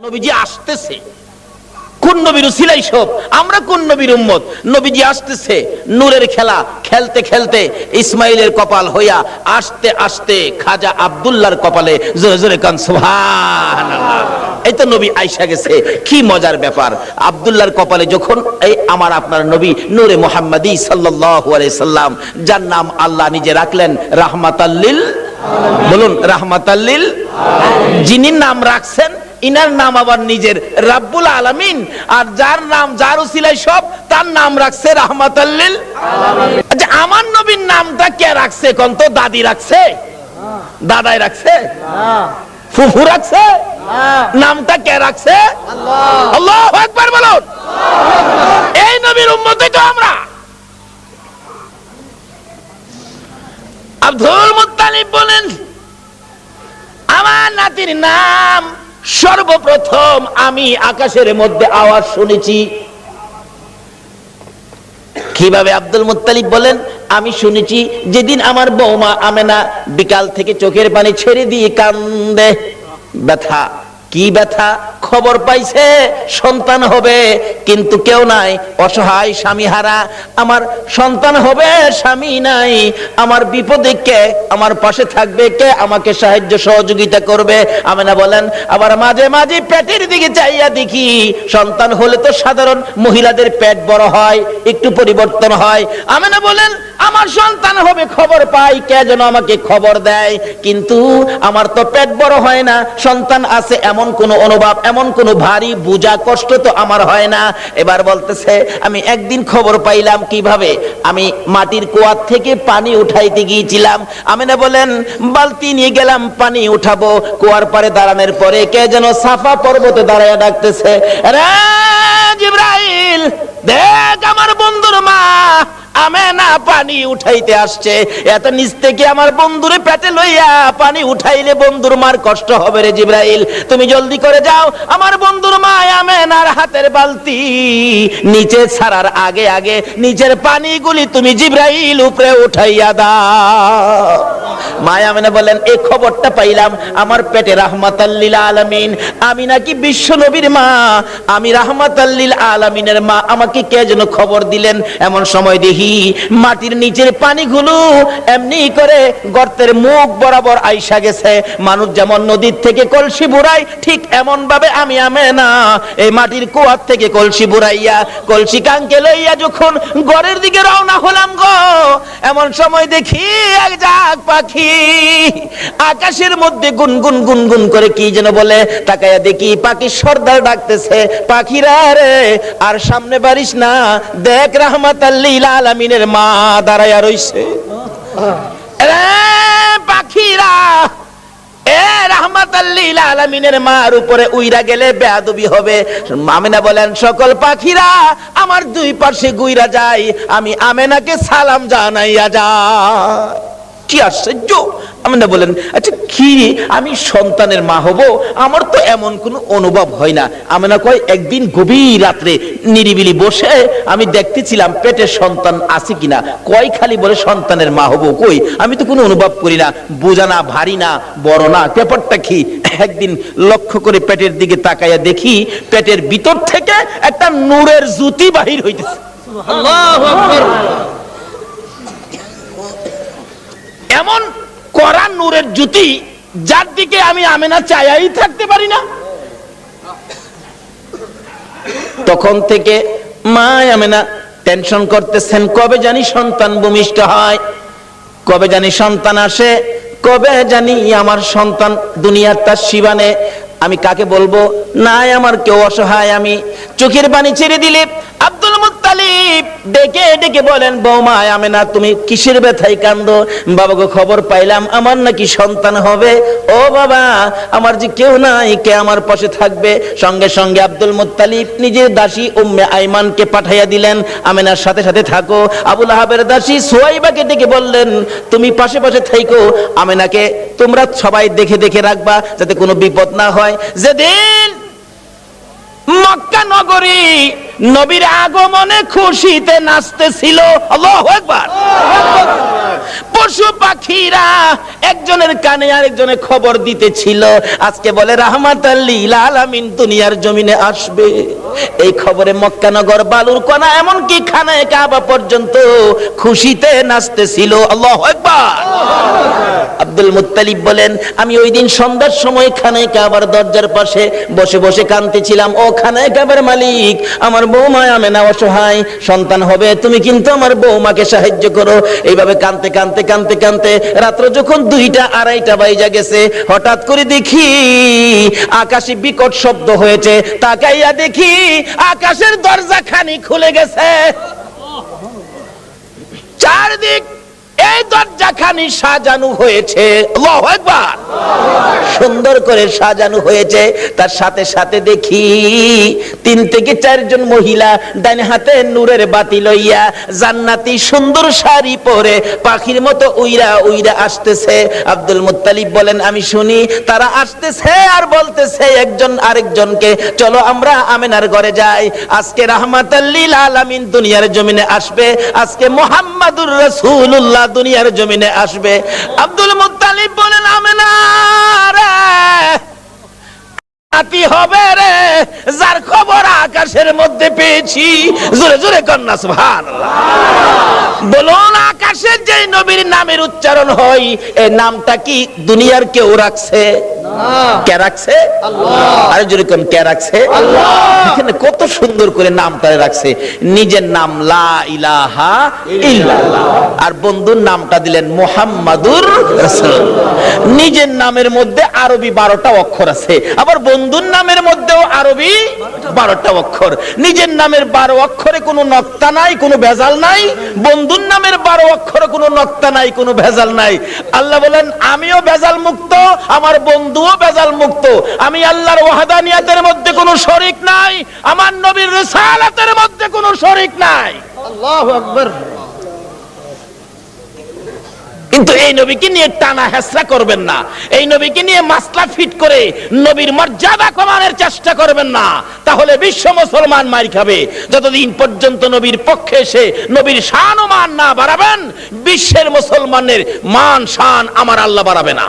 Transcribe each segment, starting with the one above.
নবীজি আসতেছে, কোন নবীর উসিলাই সব, আমরা কোন নবীর উম্মত। নবীজি আসতেছে, নূরের খেলা খেলতে খেলতে ইসমাইলের কপাল হইয়া আস্তে আস্তে খাজা আব্দুল্লাহর কপালে। জোরে জোরে কান সুবহানাল্লাহ। এই তো নবী আইসা গেছে, কি মজার ব্যাপার। আব্দুল্লাহর কপালে যখন এই আমার আপনার নবী নূরে মুহাম্মাদি সাল্লাল্লাহু আলাইহি সাল্লাম, যার নাম আল্লাহ নিজে রাখলেন রাহমাতাল লিল, বলুন রাহমাতাল লিল, যিনি নাম রাখছেন ইনার নাম আবার নিজের রাব্বুল আলামিন, আর যার নাম যার উসিলায় সব, তার নাম রাখছে রাহমাতাল লিল আলামিন। আচ্ছা, আমার নবীর নামটা কে রাখছে কোন তো? দাদি রাখছে? দাদাই রাখছে? ফুফু রাখছে? নামটা কে রাখছে? আল্লাহ। আল্লাহু আকবার বলুন। এই নবীর উম্মতই তো আমরা। আব্দুল মুত্তালিব বলেন, আমার নাতির নাম সর্বপ্রথম আমি আকাশের মধ্যে আওয়াজ শুনেছি। কিভাবে? আব্দুল মুত্তালিব বলেন, আমি শুনেছি যেদিন আমার বৌমা আমেনা বিকাল থেকে চোখের পানি ছেড়ে দিয়ে কান্দে। ব্যথা, কি ব্যথা? খবর পাইছে সন্তান হবে, কিন্তু কেউ নাই, অসহায় স্বামীহারা। আমার সন্তান হবে, স্বামী নাই, আমার বিপদে কে আমার পাশে থাকবে, কে আমাকে সাহায্য সহযোগিতা করবে? আমেনা বলেন, আবার মাঝে মাঝে পেটের দিকে চাইয়া দেখি, সন্তান হলে তো সাধারণ মহিলাদের পেট বড় হয়, একটু পরিবর্তন হয়। আমেনা বলেন, আমার সন্তান হবে, খবর পাই, কে যেন আমাকে খবর দেয়, কিন্তু আমার তো পেট বড় হয় না, সন্তান আছে এমন কোন অনুভব, এমন কোন ভারী বোঝা কষ্ট তো আমার হয় না। এবার বলতেছে, আমি একদিন খবর পাইলাম। কিভাবে? আমি মাটির কুয়া থেকে পানি উঠাইতে গিয়েছিলাম। আমিনা বলেন, বালতি নিয়ে গেলাম, পানি উঠাবো। কুয়ার পারে দাঁড়ানোর পরে কে যেন সাফা পর্বতে দাঁড়ায় ডাকতেছে, রে জিবরাইল, দেখ আমার বন্ধুর মা আমেনা পানি উঠাইতে আসছে। এত নিচ থেকে আমার বন্ধুরে পেটে লইয়া পানি উঠাইলে বন্ধুর মার কষ্ট হবে রে জিবরাইল, তুমি জলদি করে যাও, আমার বন্ধুর মা আমেনার হাতের বালতি নিচে ছাড়ার আগে আগে নিচের পানিগুলি তুমি জিবরাইল উপরে উঠাইয়া দাও। মা আমেনা বলেন, এই খবরটা পাইলাম আমার পেটে রাহমাতাল লিল আলামিন, আমি নাকি বিশ্ব নবীর মা, আমি রাহমাতাল লিল আলামিনের মা, আমাকে কে যেন খবর দিলেন। এমন সময় দেখি মাটির নিচের পানিগুলো এমনি করে গর্তের মুখ বরাবর আইসা গেছে। মানুষ যেমন নদীর থেকে কলসি বুড়ায়, ঠিক এমন ভাবে আমি আমেনা এই মাটির কুয়ার থেকে কলসি বুড়াইয়া, কলসি কাঙ্কে লইয়া যখন ঘরের দিকে রওনা হলাম গো, এমন সময় দেখি এক জাগ পাখি আকাশের মধ্যে গুনগুন গুনগুন করে কি যেন বলে। তাকায়া দেখি পাখি সর্দার ডাকতেছে, পাখিরা রে আর সামনে বাড়িস না, দেখ রাহমাতাল লিল আলামিনের মা দাঁড়ায়া রইছে। পাখিরা এ রাহমাতাল লিল আলামিনের মার উপরে উইরা গেলে বেয়াদবি হবে। আমেনা বলেন, সকল পাখিরা আমার দুই পাশে গুইরা যায়, আমি আমেনাকে সালাম জানাইয়া যায়। কি আশ্চর্য! আমেনা বলেন, আচ্ছা কি আমি সন্তানের মা হব, আমার তো এমন কোনো অনুভব হয় না। আমেনা কয়, একদিন গভীর রাত্রে নিরিবিলি বসে আমি দেখতেছিলাম পেটের সন্তান আছে কিনা। কয় খালি বলে সন্তানের মা হব, কই আমি তো কোনো অনুভব করি না, বোঝা না, ভারী না, বড় না, ব্যাপারটা কি? একদিন লক্ষ্য করে পেটের দিকে তাকাইয়া দেখি পেটের ভিতর থেকে একটা নূরের জ্যোতি বাহির হইতেছে। আল্লাহু আকবার! এমন কড়া নূরের জ্যোতি, যার দিকে আমি আমেনা চাইয়াই থাকতে পারি না। তখন থেকে মা আমেনা টেনশন করতেছেন, কবে জানি সন্তান ভূমিষ্ঠ হয়, কবে জানি সন্তান আসে, কবে জানি আমার সন্তান দুনিয়ার তার শিবানে। আমি কাকে বলবো? নাই আমার কেউ, অসহায় আমি। চোখের পানি ছেড়ে দিলে আব্দুল মুত্তালিব ডেকে ডেকে বলেন, বৌমা আমেনা তুমি কিসের ব্যথায় কান্দো? বাবা গো, খবর পাইলাম আমার নাকি সন্তান হবে। ও বাবা, আমার যে কেউ নাই, কে আমার পাশে থাকবে? সঙ্গে সঙ্গে আব্দুল মুত্তালিব নিজের দাসী উম্মে আইমানকে পাঠাইয়া দিলেন, আমেনার সাথে সাথে থাকো। আবু লাহাবের দাসী সুয়াইবাকে ডেকে বললেন, তুমি পাশে পাশে থাকো, আমেনাকে তোমরা সবাই দেখে দেখে রাখবা যাতে কোনো বিপদ না হয়। যেদিন মক্কা নগরী নবীর আগমনে খুশিতে নাচতেছিল, আল্লাহু আকবার, পশু পাখিরা একজনের কানে আরেকজনের খবর দিতেছিল, আজকে বলে রাহমাতাল লিল আলামিন দুনিয়ার জমিনে আসবে। এই খবরে মক্কা নগর, বালুর কণা, এমনকি খানায়ে কাবা পর্যন্ত খুশিতে নাচতেছিল। আল্লাহু আকবার। আব্দুল মুত্তালিব বলেন, আমি ওই দিন সন্ধ্যার সময় খানায়ে কাবার দরজার পাশে বসে বসে কাঁদতেছিলাম। ও খানায়ে কাবার মালিক, আমার বৌমা আমেনা অসহায়, সন্তান হবে, তুমি কিন্তু আমার বৌমাকে সাহায্য করো। এইভাবে কাঁদতে কাঁদতে কাঁদতে কাঁদতে রাত্র যখন 2টা 2:30 বাজে গেছে, হঠাৎ করে দেখি আকাশে বিকট শব্দ হয়েছে। তাকাইয়া দেখি আকাশের দরজা খানি খুলে গেছে। চারদিক এই দরজাখানি সাজানো হয়েছে। আল্লাহু আকবার। সুন্দর করে সাজানো হয়েছে। তার সাথে সাথে দেখি 3 থেকে 4 জন মহিলা ডান হাতে নূরের বাতি লইয়া জান্নাতি সুন্দর শাড়ি পরে পাখির মতো উইরা উইরা আসতেছে। আব্দুল মুত্তালিব বলেন, আমি শুনি তারা আসতেছে আর বলতেছে একজন আরেকজনকে, চলো আমরা আমেনার ঘরে যাই, আজকে রাহমাতাল লিল আলামিন দুনিয়ার জমিনে আসবে, আজকে মুহাম্মাদুর রাসূলুল্লাহ দুনিয়ার জমিনে আসবে। আব্দুল মুত্তালিব বলেন, আমেনা রে, নাতি হবে রে, যার খবর আকাশের মধ্যে পেয়েছি। জোরে জোরে কন্যা সুবহানাল্লাহ। বলুন, আকাশের যে নবীর নামের উচ্চারণ হয়, এই নামটা কি দুনিয়ার কেউ রাখছে? কে রাখছে? আল্লাহ। আরে জোরে কোন কে রাখছে? আল্লাহ। এখানে কত সুন্দর করে নামটা রাখছে। নিজের নাম লা ইলাহা ইল্লাল্লাহ, আর বন্ধুর নামটা দিলেন মুহাম্মাদুর রাসূলুল্লাহ। নিজের নামের মধ্যে আরবি 12টা অক্ষর আছে, আবার বন্ধুর নামের মধ্যেও আরবি 12টা অক্ষর। নিজের নামের 12 অক্ষরে কোনো নক্তা নাই, কোনো ভেজাল নাই। বন্ধুর নামের 12 অক্ষরে কোনো নক্তা নাই, কোনো ভেজাল নাই। আল্লাহ বলেন, আমিও ভেজাল মুক্ত, আমার বন্ধুও ভেজাল মুক্ত। আমি আল্লাহর ওয়াহদানিয়াতের মধ্যে কোনো শরীক নাই, আমার নবীর রিসালাতের মধ্যে কোনো শরীক নাই। আল্লাহু আকবার। কিন্তু এই নবীকে নিয়ে টানা হেসরা করবেন না, এই নবীকে নিয়ে মাসলা ফিট করে নবীর মর্যাদা কমানোর চেষ্টা করবেন না, তাহলে বিশ্ব মুসলমান মার খাবে। যতদিন পর্যন্ত নবীর পক্ষে এসে নবীর শান ও মান না বাড়াবেন, বিশ্বের মুসলমানের মান শান আমার আল্লাহ বাড়াবে না।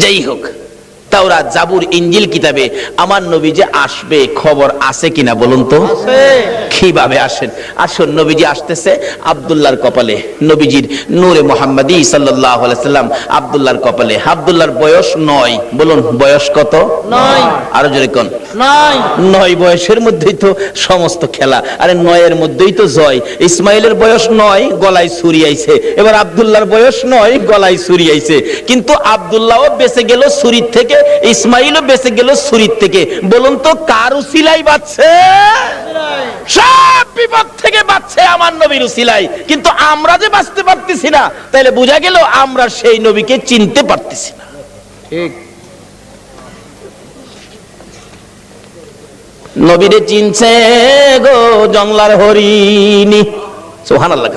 যাই হোক, তাওরাত, জাবুর, ইনজিল কিতাবে আমার নবী যে আসবে খবর আছে কিনা বলুন তো? কিভাবে আসেন? আসুন, নবীজি আসতেছে আব্দুল্লাহর কপালে, নবীজির নূরে মুহাম্মাদি সাল্লাল্লাহু আলাইহি সাল্লাম আব্দুল্লাহর কপালে। আব্দুল্লাহর বয়স 9। বলুন, বয়স কত? 9। আরো জোরে কোন? 9। 9 বয়সের মধ্যেই তো সমস্ত খেলা। আরে 9 এর মধ্যেই তো জয়। ইসমাইলের বয়স 9, গলায় ছুরি আইছে। এবার আব্দুল্লাহর বয়স 9, গলায় ছুরি আইছে। কিন্তু আব্দুল্লাহও বেঁচে গেল ছুরির থেকে, ইসমাইলও বেঁচে গেল ছুরির থেকে। বলুন তো, কার উসিলাই বাঁচছে? সব বিপদ থেকে বাঁচছে আমার নবীর উসিলাই। কিন্তু আমরা যে বাঁচতে পারতেছি না, তাহলে বোঝা গেল আমরা সেই নবীকে চিনতে পারতেছি না। ঠিক। নবীরে চিনছে গো জংলার হরিণী। সুবহানাল্লাহ।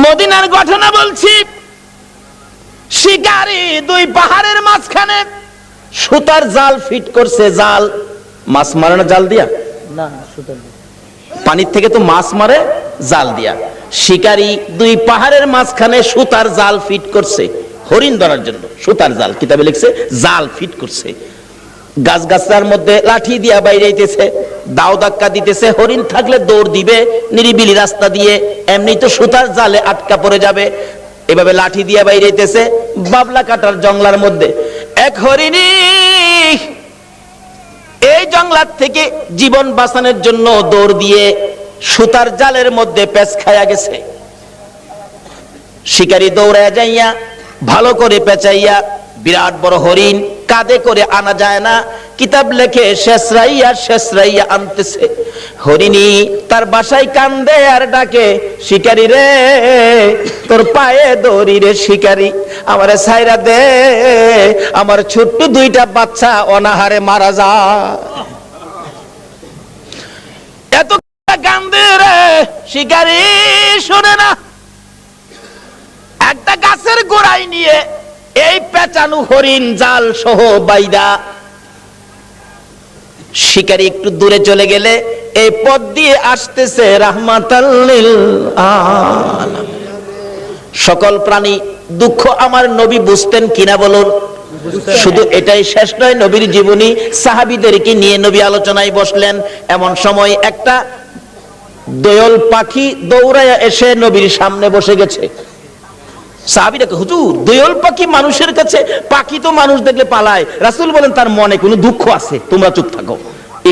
মদিনার ঘটনা বলছি। শিকারী 2 পাহাড়ের মাঝখানে সুতার জাল ফিট করছে। জাল, মাছ মারে না জাল দিয়া? না, সুতার। পানির থেকে তো মাছ মারে জাল দিয়া। শিকারী 2 পাহাড়ের মাঝখানে সুতার জাল ফিট করছে হরিণ ধরার জন্য। সুতার জাল, কিতাবে লিখছে জাল ফিট করছে। গাছগাছার মধ্যে লাঠি দিয়া বাইরে আইতেছে, দাও ধাক্কা দিতেছে। হরিণ থাকলে দৌড় দিবে নিরিবিলি রাস্তা দিয়ে, এমনি তো সুতার জালে আটকা পড়ে যাবে। এভাবে লাঠি দিয়া বাইরে আইতেছে বাবলা কাটার জঙ্গলার মধ্যে। এক হরিণী এই জঙ্গলার থেকে জীবন বাঁচানোর জন্য দৌড় দিয়ে সুতার জালের মধ্যে পেঁচ খায়া গেছে। শিকারী দৌড়ায় যাইয়া ভালো করে পেঁচাইয়া বিরাট বড় হরিণ কাঁধে করে আনা যায় না। কিতাব লেখে শেষরাইয়া আনতেছে। হরিণী তার বাসায় কান্দে আর ডাকে, শিকারী রে, তোর পায়ে দড়ি রে শিকারী, আমারে ছাইরা দে, আমার ছোট্ট 2টা বাচ্চা অনাহারে মারা যায়। এত কান্দে রে শিকারী, শুনে না। একটা গাছের গোড়ায় নিয়ে এই পেঁচানো হরিণ জাল সহ বাইদা শিকারী একটু দূরে চলে গেলে এই পথ দিয়ে আসতেছে রাহমাতাল লিল আলামিন। সকল প্রাণী দুঃখ আমার নবী বুঝতেন কিনা বলুন? শুধু এটাই শেষ নয়, নবীর জীবনী সাহাবীদেরকে নিয়ে নবী আলোচনায় বসলেন। এমন সময় একটা দোয়েল পাখি দৌড়ায়া এসে নবীর সামনে বসে গেছে। সাহাবীরা কয়, হুজুর দোয়েল পাখি মানুষের কাছে, পাখি তো মানুষ দেখলে পালায়। রাসূল বলেন তার মনে কোনো দুঃখ আছে, তোমরা চুপ থাকো।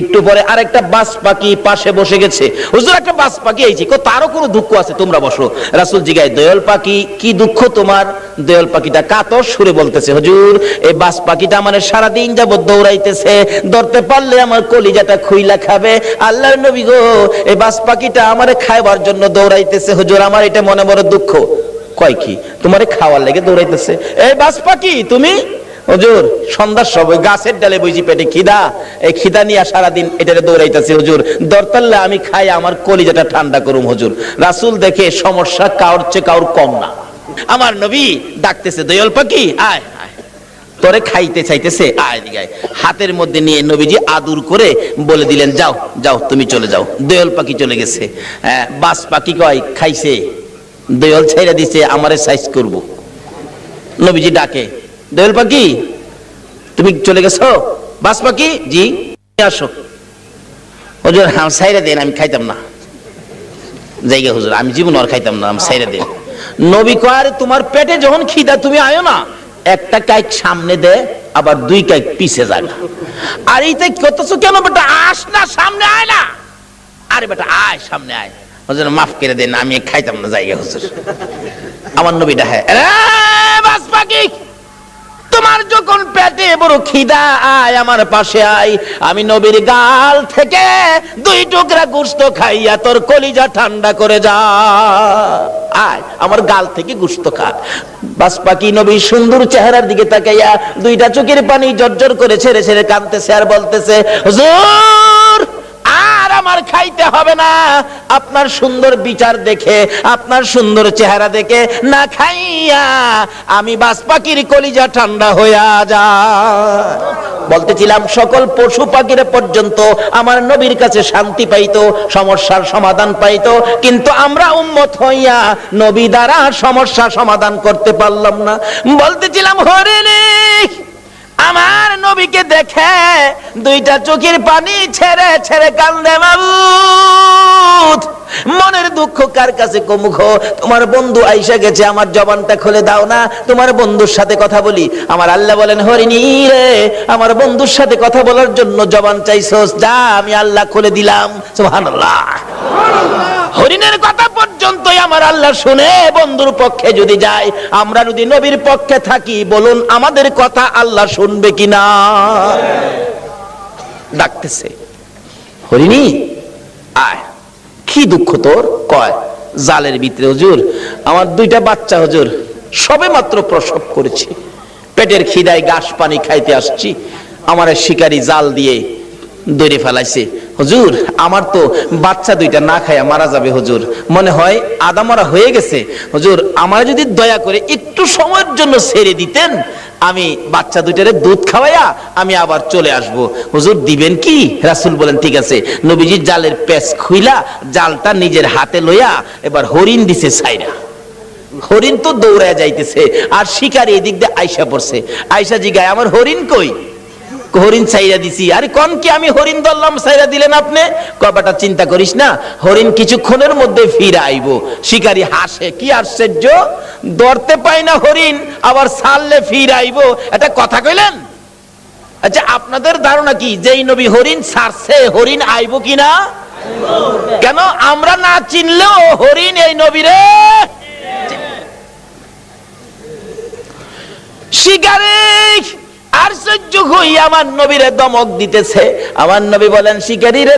একটু পরে আরেকটা বাজ পাখি পাশে বসে গেছে। হুজুর একটা বাজ পাখি আইছে, তারও কোনো দুঃখ আছে, তোমরা বসো। রাসূল জিগায়, দোয়েল পাখি কি দুঃখ তোমার? দোয়েল পাখিটা কাতর সুরে বলতেছে, হুজুর এই বাজ পাখিটা আমার সারাদিন যাবত দৌড়াইতেছে, ধরতে পারলে আমার কলিজাটা খুইলা খাবে। আল্লাহর নবী গো, এই বাজ পাখিটা আমারে খাইবার জন্য দৌড়াইতেছে, হুজুর আমার এটা মনে বড় দুঃখ। কয় কি তোমারে খাওয়ার লেগে দৌড়াইতেছে? এই বাজ পাখি তুমি? হুজুর সন্ধ্যার সময় গাছের ডালে বইছি, পেটে খিদা, এই খিদা নিয়ে সারাদিন এটারে দৌড়াইতেছি, হুজুর দরতাল্লা আমি খাই আমার কলিজাটা ঠান্ডা করুম। হুজুর রাসূল দেখে সমস্যা কাউর চেয়ে কাউর কম না। আমার নবী ডাকতেছে, দোয়েল পাখি আয় আয়, তোরে খাইতে চাইতেছে, আয় দিগায়। হাতের মধ্যে নিয়ে নবীজি আদর করে বলে দিলেন, যাও যাও তুমি চলে যাও। দোয়েল পাখি চলে গেছে। বাজ পাখি কয় খাইছে, দোয়েল ছাইরা দিছে, আমারে সাইজ করব। নবীজি ডাকে, দোয়েল পাখি তুমি চলে গেছো? বাজ পাখি জি আসো। হুজুর সাইরা দেন, আমি খাইতাম না। জায়গা হুজুর আমি জীবন আর খাইতাম না, আমি সাইরা দেন। নবী কয়, তোমার পেটে যখন খিদা তুমি আয়ো না, একটা কাইক সামনে দে, আবার দুই কাইক পিছে যায়। আর এইটা করতেছো কেন বেটা? আস না, সামনে আয় না। আরে বেটা আয়, সামনে আয়। হুজুর মাফ করে দেন, আমি খাইতাম না। জায়গা হুজুর আমার নবী ডাকে, বাজ পাখি তোমার যখন পেটে বড় খিদা, আয় আমার পাশে আয়। আমি নবীর গাল থেকে দুই টুকরা গোশত খাইয়া তোর কলিজা ঠান্ডা করে যা। আয় আমার গাল থেকে গোশত খা। বাজ পাখি নবীর সুন্দর চেহারার দিকে তাকাইয়া দুইটা চোখের পানি জর্জর করে ছেড়ে ছেড়ে কাঁদতেছে আর বলতেছে, হুজুর আর আমার খাইতে হবে না। আপনার সুন্দর বিচার দেখে, আপনার সুন্দর চেহারা দেখে না খাইয়া আমি বাজ পাখির কলিজা ঠান্ডা হইয়া যায়। বলতেছিলাম সকল পশু পাখিরা পর্যন্ত আমার নবীর কাছে শান্তি পাইতো, সমস্যার সমাধান পাইতো, কিন্তু আমরা উম্মত হইয়া নবী দ্বারা সমস্যা সমাধান করতে পারলাম না। বলতেছিলাম হরিণী আমার নবীকে দেখে দুইটা চোখের পানি ছেড়ে ছেড়ে কান্দে। মাবুদ মনের দুঃখ কার কাছে কমুখ? তোমার বন্ধু আইসা গেছে, আমার জবানটা খুলে দাও না, তোমার বন্ধুর সাথে কথা বলি। আমার আল্লাহ বলেন, হরিণী রে আমার বন্ধুর সাথে কথা বলার জন্য জবান চাইছস, যা আমি আল্লাহ খুলে দিলাম। সুবহানাল্লাহ। হরিণের কথা পর্যন্তই আমার আল্লাহ শুনে বন্ধুর পক্ষে যদি যায়, আমরা যদি নবীর পক্ষে থাকি, বলুন আমাদের কথা আল্লাহ শুনবে কিনা? ডাকতেছে, হরিণী আয়, কি দুঃখ তোর? কয় জালের ভিতরে হুজুর আমার দুইটা বাচ্চা, হুজুর সবে মাত্র প্রসব করেছি, পেটের খিদায় ঘাস পানি খাইতে আসছি, আমার শিকারী জাল দিয়ে ধরে ফেলাইছে। হুজুর আমার তো বাচ্চা দুইটা না খায়া মারা যাবে, হুজুর মনে হয় আদা মরা হয়ে গেছে। হুজুর আমার যদি দয়া করে একটু সময়ের জন্য ছেড়ে দিতেন, আমি বাচ্চা দুইটারে দুধ খাওয়াইয়া আমি আবার চলে আসব। হুজুর দিবেন কি? রাসূল বলেন ঠিক আছে। নবীজি জালের পেঁচ খুইলা জালটা নিজের হাতে লইয়া এবার হরিণ দিছে ছাইরা। হরিণ তো দৌড়ায় যাইতেছে, আর শিকারী এদিক দিয়ে আইসা পড়ছে। আইসা জিগায়, আমার হরিণ কই? হরিণ ছাইরা দিছি। আরে কোন কি আমি হরিণ ধরলাম, ছাইরা দিলেন আপনি? কবাটা চিন্তা করিস না, হরিণ কিছুক্ষণের মধ্যে ফিরে আইব। শিকারী হাসে, কি আশ্চর্য, ধরতে পাই না হরিণ, আবার ছাড়লে ফিরে আইব, এটা কথা কইলেন? আচ্ছা আপনাদের ধারণা কি যেই নবী হরিণ ছাড়ছে, হরিণ আইব কিনা? কেন আমরা না চিনলেও হরিণ এই নবীরে শিকারী আর সহ্য হই আমার নবীরে দমক দিতেছে। আমার নবী বলেন, শিকারীরে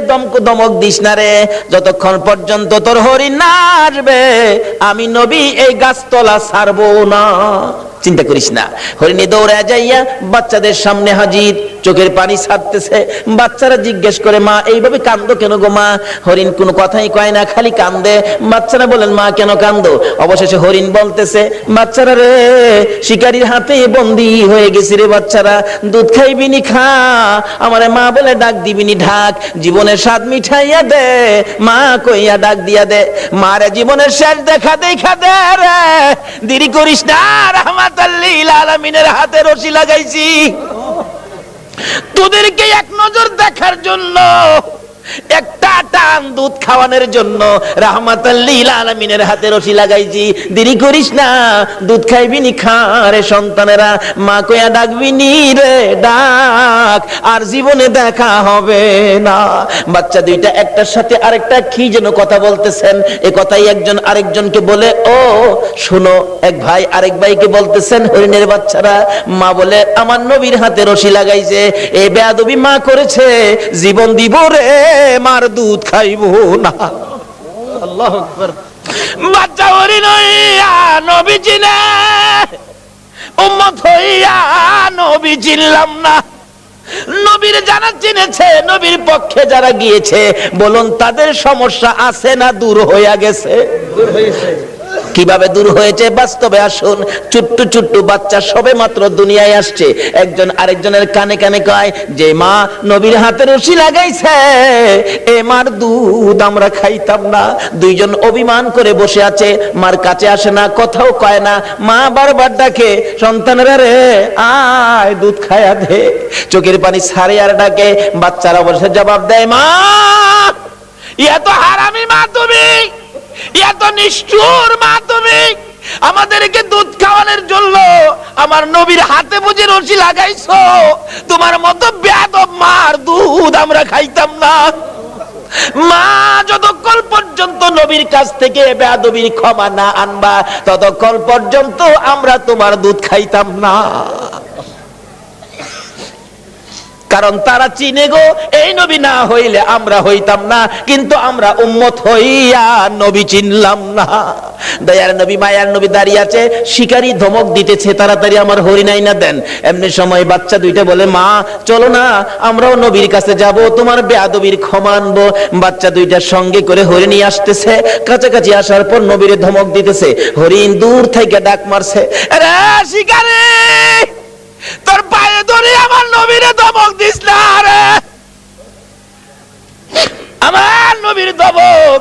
দমক দিস না রে, যতক্ষণ পর্যন্ত তোর হরিণ না আসবে আমি নবী এই গাছতলা ছাড়বো না। চিন্তা করিস না। হরিণী দৌড়ে যাইয়া বাচ্চাদের সামনে হাজির, চোখের পানি ছাড়তেছে। বাচ্চারা জিজ্ঞেস করে, মা এইভাবে কান্দো কেন গো মা? হরিণ কোনো কথাই কয় না, খালি কান্দে। বাচ্চারা বলেন, মা কেন কান্দো? অবশেষে হরিণ বলতেছে, বাচ্চারা রে, শিকারীর হাতে বন্দী হয়ে গেছি রে বাচ্চারা, দুধ খাইবিনি খা, আমারে মা বলে ডাক দিবিনি ঢাক, জীবনের স্বাদ মিঠাইয়া দে, মা কইয়া ডাক দিয়া দে, মারে জীবনের শেষ দেখা দেখা দে রে, দেরি করিস না, রাহমাতাল লিল আলামিনের হাতে রশি লাগাইছি, তোদেরকে এক নজর দেখার জন্য, একটা টান দুধ খাওয়ানোর জন্য রাহমাতাল লিল আলামিনের হাতে রশি লাগাইছি, দেরি করিস না, দুধ খাইবি নি খা রে সন্তানেরা, মা কইয়া ডাকবি নি রে ডাক, আর জীবনে দেখা হবে না। বাচ্চা দুইটা একটার সাথে আরেকটা কি যেন কথা বলতেছেন, এ কথাই একজন আরেকজনকে বলে, ও শোনো, এক ভাই আরেক ভাইকে বলতেছেন, হরিণের বাচ্চারা, মা বলে আমার নবীর হাতে রশি লাগাইছে, এ বেয়াদবি মা করেছে, জীবন দিব রে, মার দুধ খাইবো না। আল্লাহু আকবার। বাচ্চা হরিণ হইয়া নবী চিনে, উম্মত হইয়া নবী চিনলাম না। নবীর যারা চিনেছে, নবীর পক্ষে যারা গিয়েছে, বলুন তাদের সমস্যা আছে না দূর হইয়া গেছে? দূর হয়েছে। কিভাবে দূর হয়েছে বাস্তবে আসুন। ছোট্ট ছোট্ট বাচ্চা সবে মাত্র দুনিয়ায় আসছে, একজন আরেকজনের কানে কানে কয় যে মা নবীর হাতে রশি লাগাইছে, এ মার দুধ আমরা খাইতাম না। দুইজন অভিমান করে বসে আছে, মার কাছে আসে না, কথাও কয় না। মা বারবার ডাকে, সন্তানেরা রে আয় দুধ খায়া দে, চোখের পানি ছাড়ে আর ডাকে। বাচ্চারা অবশ্য জবাব দেয়, মা ইয়া তো হারামি মা, তুমি এত নিষ্ঠুর মা, তুমি আমাদেরকে দুধ খাওয়ানোর জন্য আমার নবীর হাতে বুঝে রশি লাগাইছো, তোমার মতো বেয়াদব মার দুধ আমরা খাইতাম না। মা যতক্ষণ পর্যন্ত নবীর কাছ থেকে বেয়াদবির ক্ষমা না আনবা, ততক্ষণ পর্যন্ত আমরা তোমার দুধ খাইতাম না। কারণ তারা চিনে গো, এই নবী না হইলে আমরা হইতাম না, কিন্তু আমরা উম্মত হইয়া নবী চিনলাম না। দয়ার নবী মায়ার নবী দাঁড়িয়ে আছে, শিকারী ধমক দিতেছে, তাড়াতাড়ি আমার হরিণ আইনা দেন। এমনি সময় বাচ্চা দুইটা বলে, মা চলো না, আমরাও নবীর কাছে যাব, তোমার বেয়াদবির ক্ষমা আনবো। বাচ্চা দুইটার সঙ্গে করে হরিণী আসতেছে, কাছাকাছি আসার পর নবীরে ধমক দিতেছে। হরিণ দূর থেকে ডাক মারছে, আরে শিকারী, তোর পায়ে ধরে আমার নবীরে ধমক দিস না রে, আমার নবীর ধমক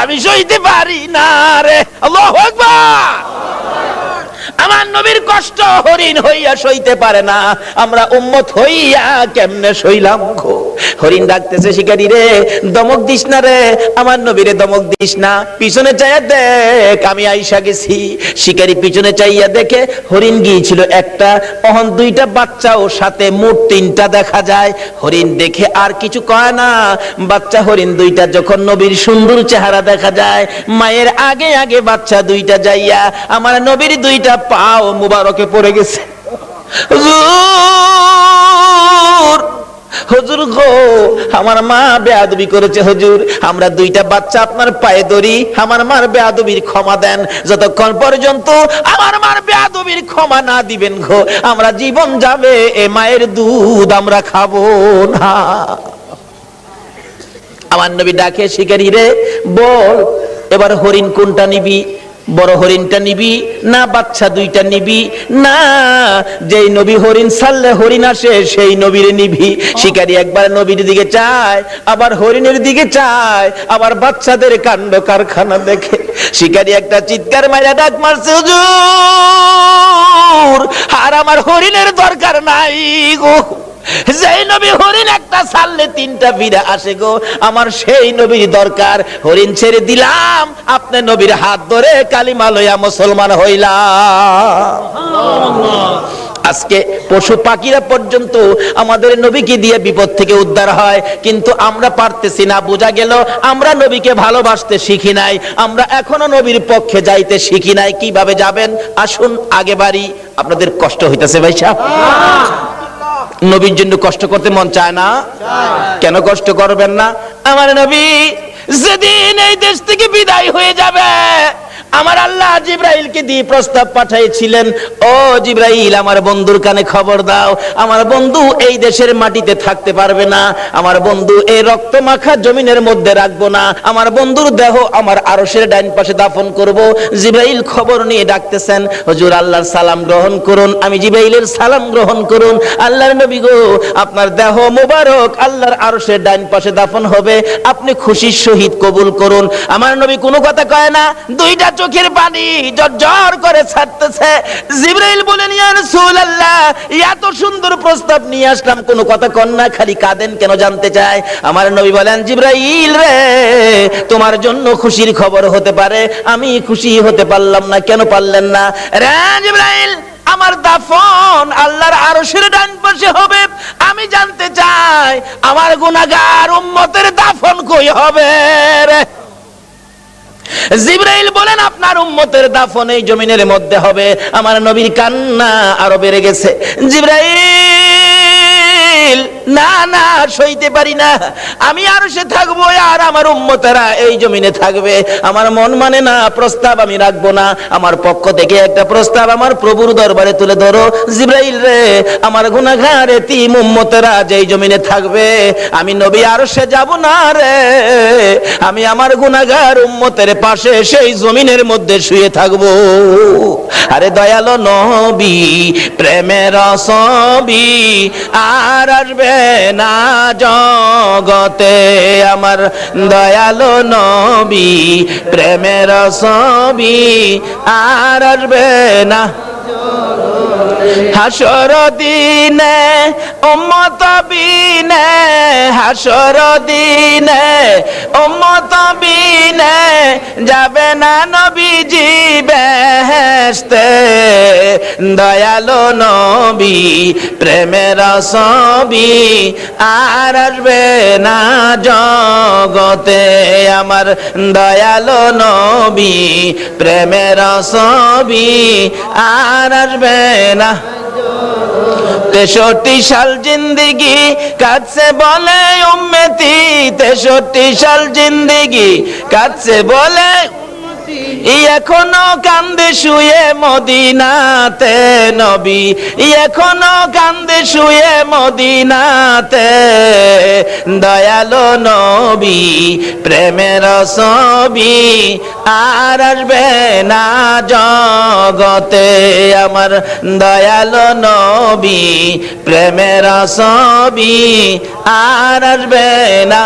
আমি সইতে পারি না রে। আল্লাহু আকবার। আমার নবীর কষ্ট হরিণ হইয়া সইতে পারে না, আমরা উম্মত হইয়া কেমনে সইলাম গো। হরিণ ডাকতেছে, শিকারী রে দমক দিস না রে, আমার নবীরে দমক দিস না, পিছনে চাইয়া দেখ আমি আইসা গেছি। শিকারী পিছনে চাইয়া দেখে হরিণ গিয়েছিল একটা, তখন দুইটা বাচ্চাও সাথে, মোট তিনটা দেখা যায়। হরিণ দেখে আর কিছু কয় না। বাচ্চা হরিণ দুইটা যখন নবীর সুন্দর চেহারা দেখা যায়, মায়ের আগে আগে বাচ্চা দুইটা যাইয়া আমার নবীর দুইটা পাও মুবারকে পড়ে গেছে। হুজুর, হুজুর গো, আমার মা বেয়াদবি করেছে হুজুর, আমরা দুইটা বাচ্চা আপনার পায়ে ধরি, আমার মার বেয়াদবির ক্ষমা দেন। যতক্ষণ পর্যন্ত আমার মার বেয়াদবির ক্ষমা না দিবেন গো, আমরা জীবন যাবে, এ মায়ের দুধ আমরা খাবো না। আমার নবী ডাকে, শিকারী রে বল এবার হরিণ কোনটা নিবি? বড় হরিণটা নিবি না বাচ্চা দুইটা নিবি? না, যেই নবী হরিণ ছাড়লে হরিণ আসে সেই নবীরে নিবি। শিকারী একবার নবীর দিকে চায়, আবার হরিণের দিকে চায়, আবার বাচ্চাদের কাণ্ড কারখানা দেখে। শিকারী একটা চিৎকার মাইরা ডাক মারছে, হুজুর আর আমার হরিণের দরকার নাই গো, যেই নবী হরিণ একটা ছাড়লে তিনটা ফিরে আসে গো, আমার সেই নবীর দরকার। হরিণ ছেড়ে দিলাম, আপনি নবীর হাত ধরে কালিমা লইয়া মুসলমান হইলাম। আজকে পশু পাখিরা পর্যন্ত আমাদের নবীকে দিয়ে বিপদ থেকে উদ্ধার হয়, কিন্তু আমরা পারতেছি না। বোঝা গেল আমরা নবীকে ভালোবাসতে শিখি নাই, আমরা এখনো নবীর পক্ষে যাইতে শিখি নাই। কিভাবে যাবেন আসুন আগে বাড়ি। আপনাদের কষ্ট হইতেছে ভাই সাহেব? নবীর জন্য কষ্ট করতে মন চায় না? কেন কষ্ট করবেন না? আমার নবী যেদিন এই দেশ থেকে বিদায় হয়ে যাবে, আমার আল্লাহ জিবরাইলকে দিয়ে প্রস্তাব পাঠিয়েছিলেন, ও জিবরাইল আমার বন্ধুর কানে খবর দাও, আমার বন্ধু এই দেশের মাটিতে থাকতে পারবে না, আমার বন্ধু এই রক্ত মাখা জমিনের মধ্যে রাখবো না, আমার বন্ধুর দেহ আমার আরশের ডাইন পাশে দাফন করব। জিবরাইল খবর নিয়ে ডাকতেছেন, হুজুর আল্লাহর সালাম গ্রহণ করুন। আমি জিবরাইলের সালাম গ্রহণ করুন। আল্লাহর নবী গো, আপনার দেহ মোবারক আল্লাহর আরশের ডাইন পাশে দাফন হবে, আপনি খুশির সহিত কবুল করুন। আমার নবী কোনো কথা কয় না, দুইটা চোখের পানি ঝরঝর করে ছাড়তেছে। জিবরাইল বলেন, ইয়া রাসূলুল্লাহ, এত সুন্দর প্রস্তাব নিয়ে আসলাম, কোনো কথা কন না, খালি কাঁদেন কেন জানতে চাই। আমার নবী বলেন, জিবরাইল রে, তোমার জন্য খুশির খবর হতে পারে, আমি খুশি হতে পারলাম না। কেন পারলেন না? রে জিবরাইল, আমার দাফন আল্লাহর আরশের ডান পাশে হবে, আমি জানতে চাই আমার গুনাহগার উম্মতের দাফন কই হবে রে? জিবরাইল বলেন, আপনার উম্মতের দাফন এই জমিনের মধ্যে হবে। আমার নবীর কান্না আরো বেড়ে গেছে। জিবরাইল, না না, সইতে পারি না, আমি আরশে থাকবো আর আমার উম্মতেরা এই জমিনে থাকবে, আমার মন মানে না, প্রস্তাব আমি রাখবো না। আমার পক্ষ থেকে একটা প্রস্তাব আমার প্রভুর দরবারে তুলে ধরো। জিবরাইল রে, আমার গুনাহগার এতিম উম্মতেরা যেই জমিনে থাকবে, আমি নবী আরশে যাব না রে, আমি আমার গুনাহগার উম্মতের পাশে সেই জমিনের মধ্যে শুয়ে থাকবো। আরে দয়ালো নবী, প্রেমের ছবি আর আসবে না জগতে, আমার দয়ালো নবী, প্রেমের ছবি আর আসবে না। হাসর দিনে উম্মত বিনে, হাসর দিনে উম্মত বিনে যাবে না নবীজি বেহেশতে, দয়ালো নবী, প্রেমের ছবি আর আসবে না জগতে, আমার দয়ালো নবী, প্রেমের ছবি আর আসবে না। 63 সাল জিন্দেগি কাছে বলে উম্মতি, 63 সাল জিন্দেগি কাছে বলে, এখনো কান্দে শুয়ে মদিনাতে নবী, এখনো কান্দে শুয়ে মদিনাতে, দয়ালো নবী, প্রেমের ছবি আর আসবে না জগতে, আমার দয়ালো নবী, প্রেমের ছবি আর আসবে না।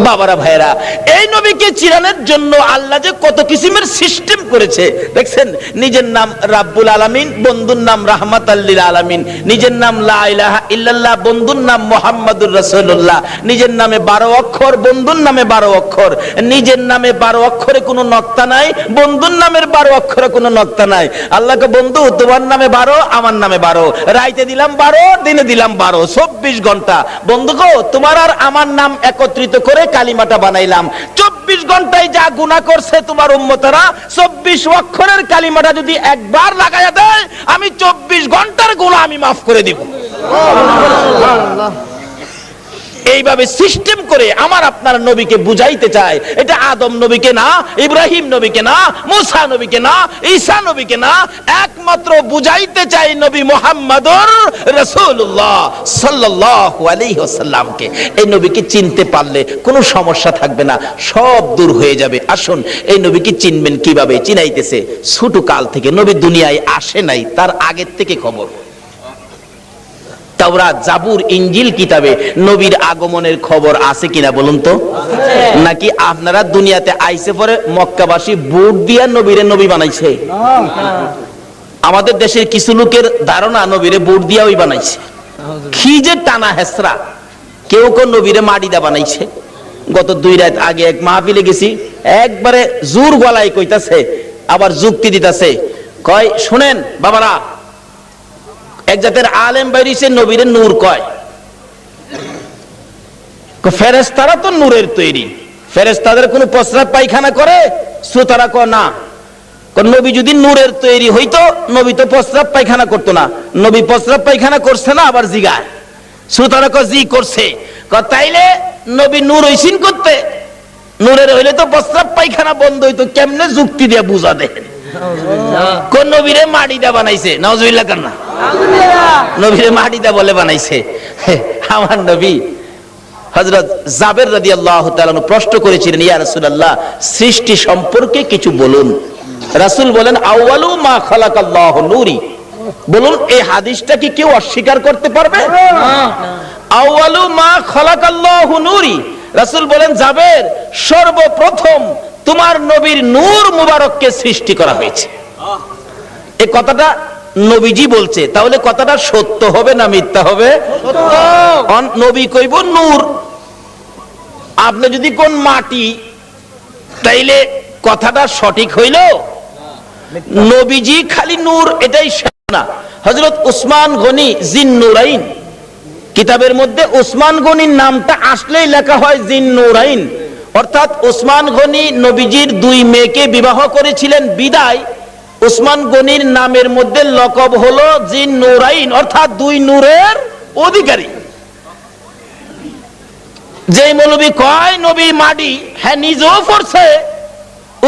বাবারা ভাইরা, এই নবীকে চিরানোর জন্য আল্লাহ যে কত কিসিমের সিস্টেম করেছে দেখছেন। নিজের নাম রাব্বুল আলামিন, বন্ধুর নাম রাহমাতাল লিল আলামিন, নিজের নাম লা ইলাহা ইল্লাল্লাহ, বন্ধুর নাম মুহাম্মাদুর রাসূলুল্লাহ, নিজের নামে 12 অক্ষর, বন্ধুর নামে 12 অক্ষর, নিজের নামে 12 অক্ষরে কোনো নক্তা নাই, বন্ধুর নামের 12 অক্ষরে কোনো নক্তা নাই। আল্লাহকে বন্ধু, তোমার নামে 12, আমার নামে 12, রাইতে দিলাম 12, দিনে দিলাম 12, 24 ঘন্টা। বন্ধু গো, তোমার আর আমার নাম একত্রিত করে কালিমাটা বানাইলাম। 24 ঘন্টায় যা গুনাহ করছে তোমার উম্মতেরা, 24 অক্ষরের কালিমাটা যদি একবার লাগায়া দেয়, আমি 24 ঘন্টার গুনাহ আমি মাফ করে দিব। এইভাবে সিস্টেম করে আমার আপনার নবীকে বুঝাইতে চায়। এটা আদম নবীকে না, ইব্রাহিম নবীকে না, মুসা নবীকে না, ঈসা নবীকে না, একমাত্র বুঝাইতে চাই নবী মুহাম্মদুর রাসূলুল্লাহ সাল্লাল্লাহু আলাইহি ওয়াসাল্লামকে। এই নবীকে চিনতে পারলে কোনো সমস্যা থাকবে না, সব দূর হয়ে যাবে। আসুন, এই নবীকে চিনবেন কিভাবে? চিনাইতেছে ছোট কাল থেকে, নবী দুনিয়ায় আসে নাই, তার আগের থেকে খবর। তাওরাত, জাবুর, ইনজিল কিতাবে নবীর আগমনের খবর আছে কিনা বলুন তো? নাকি আপনারা দুনিয়াতে আইসে পরে মক্কাবাসী বুট দিয়া নবীরে নবী বানাইছে? আমাদের দেশের কিছু লোকের ধারণা নবীরে বুট দিয়া ওই বানাইছে। কি যে টানা হেসরা, কেউ কেউ নবীরে মাটি দা বানাইছে। গত 2 রাত আগে এক মাহফিলে গেছি, একবারে জোর গলায় কইতাছে, আবার যুক্তি দিতাছে, কয় শুনেন বাবারা, এক জাতের আলেম বাইরিছে নবীরে নূর কয়। ফেরেশতারা তো নূরের তৈরি, ফেরেশতাদের কোনো প্রস্রাব পায়খানা করে? শ্রোতারা কয় না। নবী যদি নূরের তৈরি হইতো, নবী তো প্রস্রাব পায়খানা করতো না। নবী প্রস্রাব পায়খানা করছে না? আবার জিগায়। শ্রোতারা কয় জি করছে। তাইলে নবী নূর হইছেন করতে? নূরের হইলে তো প্রস্রাব পায়খানা বন্ধ হইতো, কেমনে যুক্তি দিয়ে বুঝা দেন? কোন নবীরে মাটি দা বানাইছে? নাউজুবিল্লাহ কান্না। নবীরে মাটি দা বলে বানাইছে? আমার নবী হযরত জাবের রাদিয়াল্লাহু তাআলা প্রশ্ন করেছিলেন, ইয়া রাসূলুল্লাহ, সৃষ্টি সম্পর্কে কিছু বলুন। রাসূল বলেন, আউয়ালু মা খালাকাল্লাহু নূরি। বলুন, এই হাদিসটা কি কেউ অস্বীকার করতে পারবে? আউয়ালু মা খালাকাল্লাহু নূরি। রাসূল বলেন, জাবের, সর্বপ্রথম তোমার নবীর নূর মুবারককে সৃষ্টি করা হয়েছে। এই কথাটা নবীজি বলছে, তাহলে কথাটা সত্য হবে না মিথ্যা হবে? নবী কইব নূর, আপনি যদি কোন মাটি, তাইলে কথাটা সঠিক হইল? নবীজি খালি নূর এটাই না। হযরত উসমান গনি জিন্নুরাইন কিতাবের মধ্যে উসমান গনির নামটা আসলেই লেখা হয় জিন্নুরাইন, অর্থাৎ উসমান গনি নবীজির দুই মেয়েকে বিবাহ করেছিলেন বিদায় উসমান গনির নামের মধ্যে লকব হলো জিন্নুরাইন, অর্থাৎ দুই নূরের অধিকারী। যে মৌলবী কয় নবী মাটি, হ্যাঁ নিজেও পড়ছে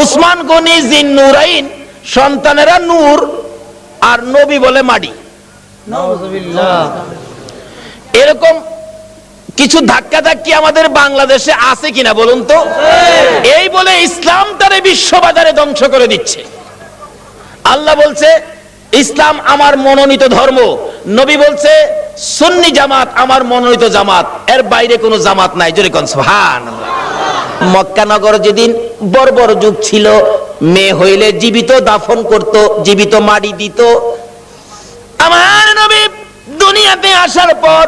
উসমান গনি জিন্নুরাইন, সন্তানেরা নূর, আর নবী বলে মাটি। এরকম কিছু ধাক্কা ধাক্কি আমাদের বাংলাদেশে আছে কিনা বলুন তো? এই বলে ইসলাম তারে বিশ্ববাজারে ধ্বংস করে দিচ্ছে। আল্লাহ বলছে ইসলাম আমার মনোনীত ধর্ম, নবী বলছে সুন্নি জামাত আমার মনোনীত জামাত, এর বাইরে কোনো জামাত নাই। জোরে কোন সুবহানাল্লাহ। মক্কা নগর যেদিন বর্বর যুগ ছিল, মেয়ে হইলে জীবিত দাফন করত, জীবিত মাটি দিত। আমার নবী দুনিয়াতে আসার পর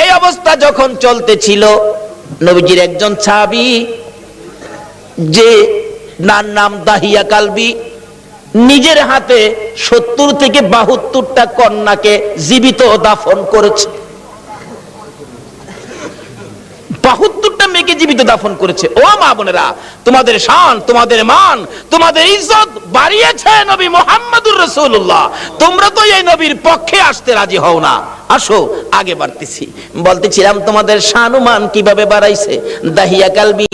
এই অবস্থা যখন চলতেছিল, নবীজির একজন সাহাবী, যে নাম দাহিয়া কালবি, নিজের হাতে 70 থেকে 72টা কন্যাকে জীবিত দাফন করেছে। 72টা মেয়েকে জীবিত দাফন করেছে। ও মা বোনেরা, তোমাদের শান, তোমাদের মান, তোমাদের ইজ্জত বাড়িয়েছে নবী মুহাম্মদুর রাসূলুল্লাহ। তোমরা তো এই নবীর পক্ষে আসতে রাজি হও না। আসো আগে বাড়তেছি। বলতেছিলাম তোমাদের শান ও মান কিভাবে বাড়াইছে। দাহিয়া কালবি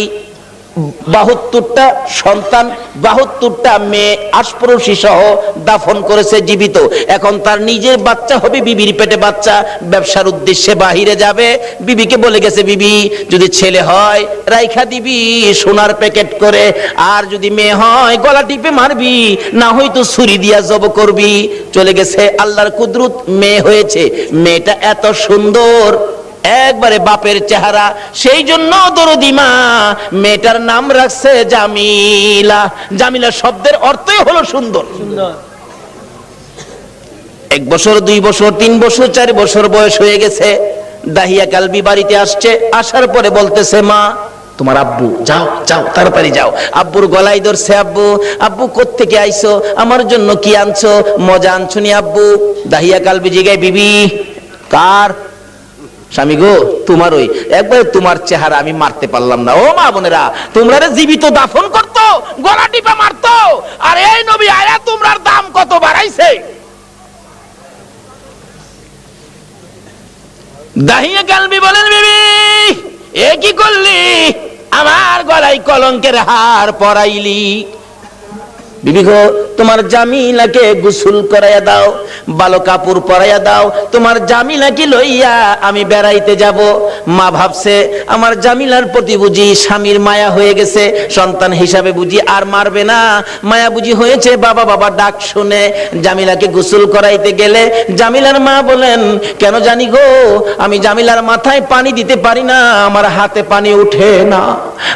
72টা সন্তান, 72টা মেয়ে আশপরশী সহ দাফন করেছে জীবিত। এখন তার নিজের বাচ্চা হবে, বিবির পেটে বাচ্চা, ব্যবসার উদ্দেশ্যে বাহিরে যাবে। বিবিকে বলে গেছে, বিবি যদি ছেলে হয় রাইখা দিবি সোনার প্যাকেট করে, আর যদি মেয়ে হয় গলা টিপে মারবি, না হয়তো ছুরি দিয়া জব করবি। চলে গেছে, আল্লাহর কুদরত মেয়ে হয়েছে। মেয়েটা এত সুন্দর, একবারে বাপের চেহারা, সেই জন্য দরদি মা মেয়েটার নাম রাখছে জামিলা। জামিলা শব্দের অর্থই হলো সুন্দর। 1 বছর 2 বছর 3 বছর 4 বছর বয়স হয়ে গেছে। দাহিয়া কালবি বাড়িতে আসছে, আসার পরে বলতেছে, মা তোমার আব্বু, যাও যাও তাড়াতাড়ি যাও। আব্বুর গলায় ধরছে, আব্বু আব্বু কোত্থেকে আইছো, আমার জন্য কি আনছো, মজা আনছো নি আব্বু? দাহিয়া কালবি জিগায়, বিবি কার? স্বামী গো তোমার। ওই একবার তোমার চেহারা আমি মারতে পারলাম না। ও মা বোনেরা, তোমরা জীবিত দাফন করতো, গলা টিপা মারতো, আর এই নবী আয়া তোমরার দাম কত বাড়াইছে। দাহিয়া কালবি বলেন, বিবি এ কি করলি, আমার গলায় কলঙ্কের হার পরাইলি। বিবি গো তোমার জামিলাকে গোসল করাইয়া দাও, ভালো কাপড় পরাইয়া দাও, তোমার জামিলাকে লইয়া আমি বেড়াইতে যাব। মা ভাবছে আমার জামিলার প্রতি বুঝি স্বামীর মায়া হয়ে গেছে, সন্তান হিসাবে বুঝি আর মারবে না, মায়া বুঝি হয়েছে। বাবা বাবা ডাক শুনে জামিলাকে গোসল করাইতে গেলে জামিলার মা বলেন, কেন জানি গো আমি জামিলার মাথায় পানি দিতে পারি না, আমার হাতে পানি উঠে না,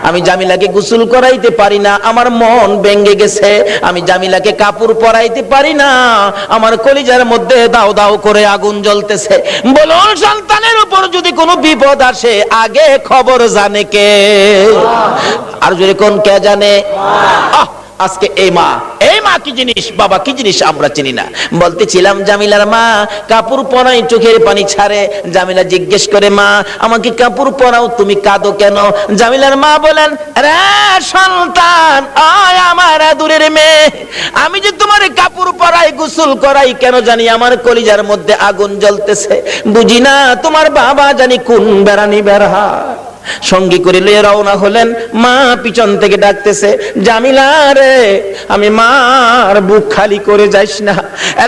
আমি জামিলাকে গোসল করাইতে পারি না, আমার মন ভেঙে গেছে, আমি জামিলাকে কাপড় পরাইতে পারি না, আমার কলিজার মধ্যে দাও দাও করে আগুন জ্বলতেছে। বলুন, সন্তানের উপর যদি কোনো বিপদ আসে আগে খবর জানে কে? আর যদি কোন কে জানে? আজকে এই মা কি জিনিস, বাবা কি জিনিস আমরা চিনি না। বলতেছিলাম জামিলার মা কাপড় পরাই, চোখের পানি ছাড়ে। জামিলা জিজ্ঞেস করে, মা আমাকে কাপড় পরাও, তুমি কাঁদো কেন? জামিলার মা বলেন, রে সন্তান, আয় আমার দূরের মেয়ে, আমি যে তোমার কাপড় পরাই গোসল করাই, কেন জানি আমার কলিজার মধ্যে আগুন জ্বলতেছে। বুঝি না তোমার বাবা জানি কোন বেড়ানি বেড়া। সঙ্গী করে লইয়া রওনা হলেন। মা পিছন থেকে ডাকতেছে, জামিলা রে, আমি মার বুক খালি করে যাইস না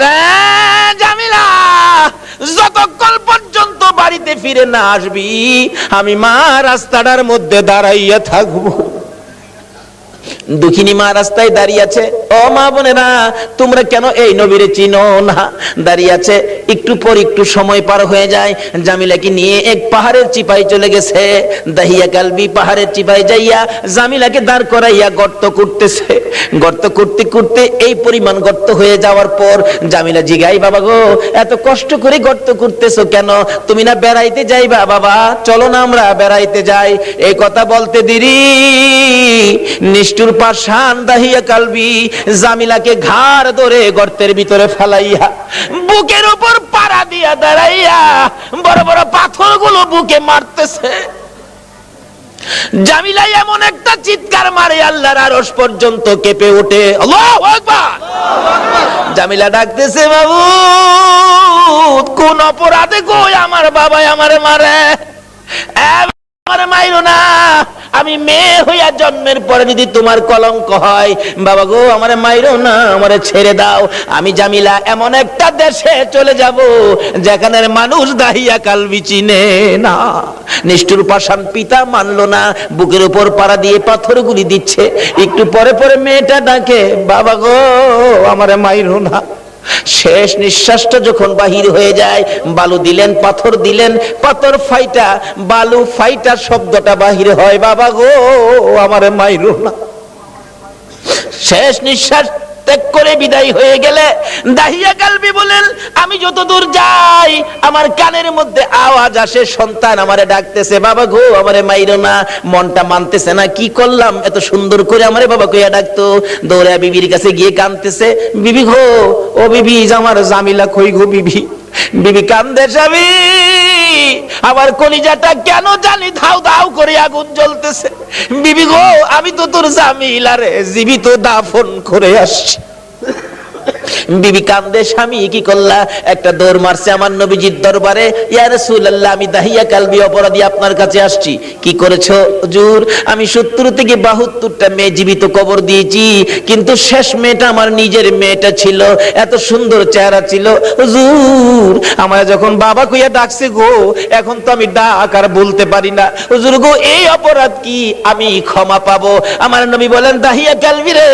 রে জামিলা, যতক্ষণ পর্যন্ত বাড়িতে ফিরে না আসবি আমি মা রাস্তাটার মধ্যে দাঁড়াইয়া থাকবো। দুঃখিনী মা রাস্তায় দাঁড়িয়ে আছে। ও মা বোনেরা, তোমরা কেন এই নবীরে চিনো না? দাঁড়িয়ে আছে। একটু পর একটু সময় পার হয়ে যায়। জামিলাকে নিয়ে এক পাহাড়ের চিপায় চলে গেছে। দাহিয়া কালবি পাহাড়ের চিপায় যাইয়া জামিলাকে দাঁড় করাইয়া গর্ত করতেছে। গর্ত করতে করতে এই পরিমাণ গর্ত হয়ে যাওয়ার পর জামিলা জিগাই, বাবা গো, এত কষ্ট করে গর্ত করতেছো কেন? তুমি না বেড়াইতে যাইবা? বাবা চলো না আমরা বেড়াইতে যাই। এই কথা বলতে দেরি নিষ্ঠুর পাষাণ দাহিয়া কালবি জামিলাকে ঘাড় ধরে গর্তের ভিতরে ফেলাইয়া বুকের উপর পাড়া দিয়া দাঁড়াইয়া বড় বড় পাথরগুলো বুকে মারতেছে। জামিলা এমন একটা চিৎকার মারে আল্লাহর আরশ পর্যন্ত কেঁপে ওঠে। আল্লাহু আকবার। জামিলা ডাকতেছে, বাবু কোন অপরাধে গো আমার বাবা আমারে মারে? আমারে মাইরো না, আমি মেয়ে হইয়া জন্মের পরে যদি তোমার কলঙ্ক হয়, বাবা গো আমারে মাইরো না, আমারে ছেড়ে দাও। আমি জামিলা এমন একটা দেশে চলে যাব যেখানের মানুষ দাহিয়া কালবি চিনে না। নিষ্ঠুর পাষাণ পিতা মানলো না, বুকের উপর পাড়া দিয়ে পাথরগুলি দিচ্ছে। একটু পরে পরে মেয়েটা ডাকে, বাবা গো আমারে মাইরো না। শেষ নিঃশ্বাসটা যখন বাহির হয়ে যায়, বালু দিলেন, পাথর দিলেন, পাথর ফাইটা বালু ফাইটা শব্দটা বাহির হয়, বাবা গো আমারে মাইরো না। শেষ নিঃশ্বাস ত্যাগ করে বিদায় হয়ে গেলে দাহিয়া কালবি বলেন, আমি যত দূর যাই আমার কানের মধ্যে আওয়াজ আসে, সন্তান আমারে ডাকতেছে, বাবা গো আমারে মাইরো না। মনটা মানতেছে না, কি করলাম, এত সুন্দর করে আমারে বাবা কইয়া ডাকতো। দৌড়া বিবির কাছে গিয়ে কাঁদতেছে, বিবি গো, ও বিবি, আমার জামিলা কই গো বিবি? বিবি কান্দে, স্বামী আমার কলিজাটা কেন জানি ধাউ ধাউ করে আগুন জ্বলতেছে। বিবি গো, আমি তো তোর জামিলারে জীবিত দাফন করে আসছি। বিবি কান্দে, স্বামী কি করলা? একটা দৌড় মারছে আমার নবীজির দরবারে, ইয়া রাসূলুল্লাহ আমি দাহিয়া কালবি অপরাধী আপনার কাছে আসছি। কি করেছো হুজুর? আমি 70 থেকে 72টা মেয়ে জীবিত কবর দিয়েছি, কিন্তু শেষ মেয়েটা আমার নিজের মেয়েটা ছিল, এত সুন্দর চেহারা ছিল। হুজুর আমার যখন বাবা কইয়া ডাকছে গো, এখন তো আমি ডাক আর বলতে পারি না। হুজুর গো, এই অপরাধ কি আমি ক্ষমা পাবো? আমার নবী বলেন, দাহিয়া কালবি রে,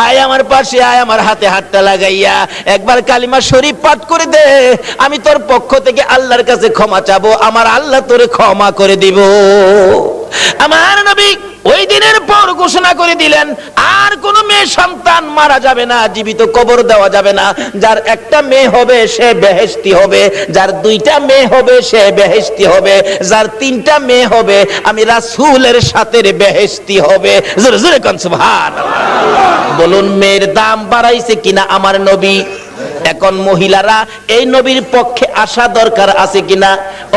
আয় আমার পাশে আয়, আমার হাতে হাতটা লাগাইয়া একবার কালিমা শরীফ পাঠ করে দে, আমি তোর পক্ষ থেকে আল্লাহর কাছে ক্ষমা চাবো, আমার আল্লাহ তোরে ক্ষমা করে দিব। আমার নবী ওই দিনের পর ঘোষণা করে দিলেন, আর কোন মেয়ে সন্তান মারা যাবে না, জীবিত কবর দেওয়া যাবে না। যার একটা মেয়ে হবে সে বেহেশতি হবে, যার 2টা মেয়ে হবে সে বেহেশতি হবে, যার 3টা মেয়ে হবে আমি রাসূলের সাথে বেহেশতি হবে। জোরে জোরে কোন সুবহানাল্লাহ। বলুন মেয়ের দাম বাড়াইছে কিনা আমার নবী? এখন মহিলারা এই নবীর পক্ষে আসা দরকার আছে কিনা?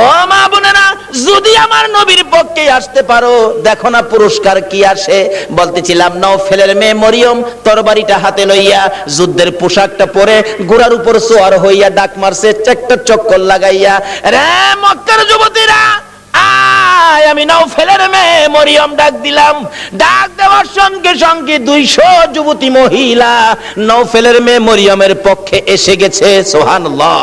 ও মা বোনেরা, যদি আমার নবীর পক্ষে আসতে পারো, দেখো না পুরস্কার কি আসে। বলতেছিলাম, নওফেলের মেয়ে মরিয়ম তরবারিটা হাতে লইয়া যুদ্ধের পোশাকটা পরে ঘোড়ার উপর সোয়ার হইয়া ডাক মারছে, একটা চক্কর লাগাইয়া, রে মক্কার যুবতীরা আয়, আমি নওফেলের মেয়ে মরিয়ম ডাক দিলাম। ডাক দেওয়ার সঙ্গে সঙ্গে 200 যুবতী মহিলা নওফেলের মেয়ে মরিয়মের পক্ষে এসে গেছে। সুবহানাল্লাহ।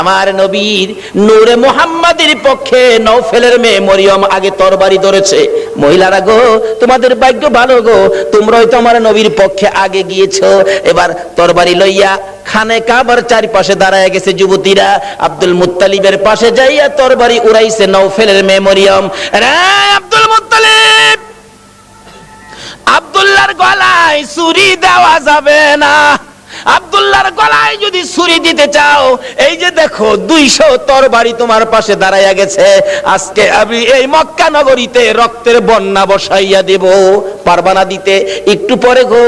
আমার নবীর নূরে মুহাম্মাদের পক্ষে নওফেলের মেয়ে মরিয়ম আগে তরবারি ধরেছে। মহিলারা গো, তোমাদের ভাগ্য ভালো গো, তোমরাই তো আমার নবীর পক্ষে আগে গিয়েছো। এবার তরবারি লইয়া খানে কাবার চারপাশে দাঁড়ায় গেছে যুবতীরা। আব্দুল মুত্তালিবের পাশে যাইয়া তরবারি উড়াইছে নওফেলের মেয়ে মরিয়ম। রে আব্দুল মুত্তালিব, আব্দুল্লাহর গলায় ছুরি দেওয়া যাবে না। আব্দুল্লাহর গলায় যদি ছুরি দিতে চাও, এই যে দেখো 200 তরবারি তোমার পাশে দাঁড়াইয়া গেছে, আজকে আমি এই মক্কা নগরীতে রক্তের বন্যা বসাইয়া দেব। পারবা না দিতে? একটু পরে গো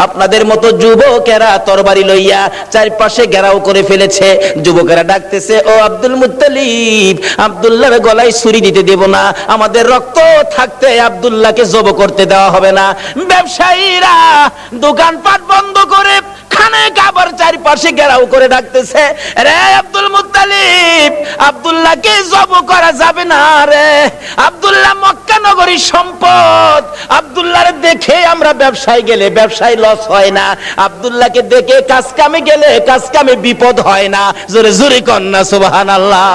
আপনাদের মতো যুবকেরা তরবারি লইয়া চারপাশে ঘেরাও করে ফেলেছে। যুবকেরা ডাকতেছে, ও আব্দুল মুত্তালিব, আব্দুল্লাহর গলায় ছুরি দিতে দেব না, আমাদের রক্ত থাকতে আব্দুল্লাহকে জব করতে দেওয়া হবে না। ব্যবসায়ীরা দোকানপাট বন্ধ করে খানে কাবার চারপাশে ঘেরাও করে ডাকতেছে, রে আব্দুল মুত্তালিব, আব্দুল্লাহকে জব করা যাবে না রে, আব্দুল্লাহ মক্কা নগরীর সম্পদ, আব্দুল্লাহর দেখে আমরা ব্যবসায় গেলে ব্যবসায় লস হয় না, আব্দুল্লাহকে দেখে কাজ কামে গেলে কাজ কামে বিপদ হয় না। জোরে জোরে কন্যা সুবহানাল্লাহ।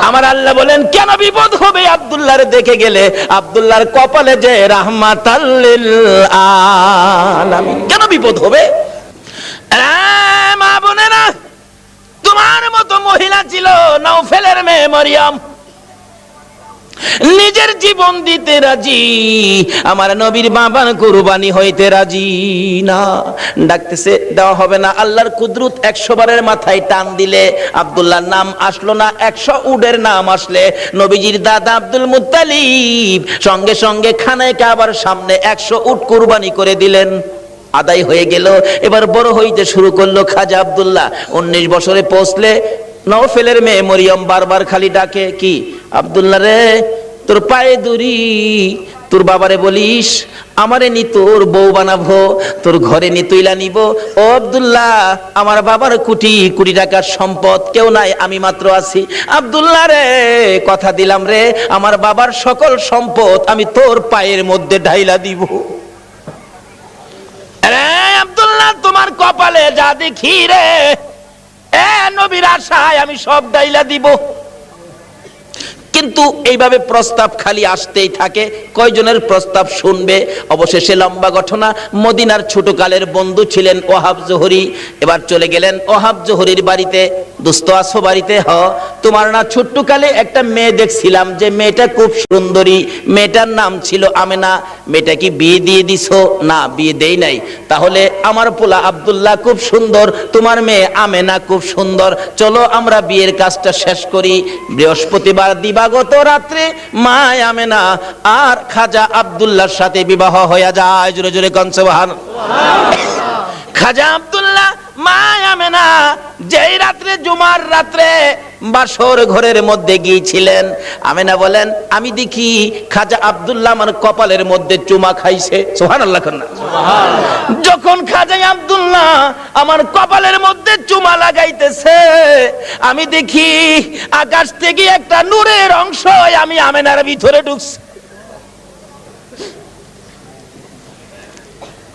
আমার আল্লাহ বলেন কেন বিপদ হবে আব্দুল্লাহর দেখে গেলে? আব্দুল্লাহর কপালে যে রাহমাতাল লিল আলামিন, কেন বিপদ হবে? মা বোনেরা, তোমার মতো মহিলা ছিল নওফেলের মেয়ে মরিয়ম, নিজের জীবন দিতে রাজি, আমার নবীর বাবার কুরবানি হইতে রাজি না। ডাকতেছে, দেওয়া হবে না। আল্লাহর কুদরত 100 বারের মাথায় টান দিলে আব্দুল্লাহর নাম আসলো না, 100 উটের নাম আসলে নবীজির দাদা আব্দুল মুত্তালিব সঙ্গে সঙ্গে খানায় কাবার সামনে 100 উট কুরবানি করে দিলেন। আদায় হয়ে গেল। এবার বড় হইতে শুরু করলো খাজা আব্দুল্লাহ। 19 বছরে পৌঁছলে নওফেলের মেয়ে মরিয়ম বারবার খালি ডাকে, কি আব্দুল্লাহ রে, তোর পায়ে দড়ি, তোর বাবারে বলিস আমারে নি তোর বউ বানাবো, তোর ঘরে নি তুইলা নিব। ও আব্দুল্লাহ, আমার বাবার কোটি কোটি টাকার সম্পদ, কেউ নাই, আমি মাত্র আছি। আব্দুল্লাহ রে, কথা দিলাম রে, আমার বাবার সকল সম্পদ আমি তোর পায়ের মধ্যে ঢাইলা দিব। আব্দুল্লাহ, তোমার কপালে যা দেখি রে, নবীর আশায় আমি সব ডাইলা দিব। কিন্তু এইভাবে প্রস্তাব খালি আসতেই থাকে। কয়জনের প্রস্তাব শুনবে? অবশেষে লম্বা ঘটনা। মদিনার ছোটকালের বন্ধু ছিলেন ওহাব জোহরি। এবার চলে গেলেন ওহাব জোহরির বাড়িতে। দোস্ত আছো বাড়িতে? তোমার না ছোট্টকালে একটা মেয়ে দেখছিলাম, যে মেয়েটা খুব সুন্দরী, মেয়েটার নাম ছিল আমেনা, মেয়েটা কি বিয়ে দিয়ে দিছো? না, বিয়ে দেই নাই। তাহলে আমার পোলা আব্দুল্লাহ খুব সুন্দর, তোমার মেয়ে আমেনা খুব সুন্দর, চলো আমরা বিয়ের কাজটা শেষ করি। বৃহস্পতিবার দিবাগত রাত্রে মা আমেনা আর খাজা আব্দুল্লাহর সাথে বিবাহ হয়ে যায়। জোরে জোরে কোন সুবহানাল্লাহ। খাজা আব্দুল্লাহ মা আমেনা যেই রাত্রে, জুমার রাত্রে বাসর ঘরের মধ্যে গিয়েছিলেন, আমেনা বলেন আমি দেখি খাজা আব্দুল্লাহ আমার কপালের মধ্যে চুমা খাইছে। সুবহানাল্লাহ। যখন খাজা আব্দুল্লাহ আমার কপালের মধ্যে চুমা লাগাইতেছে, আমি দেখি আকাশ থেকে একটা নূরের অংশ আমি আমেনার ভিতরে ঢুকছে।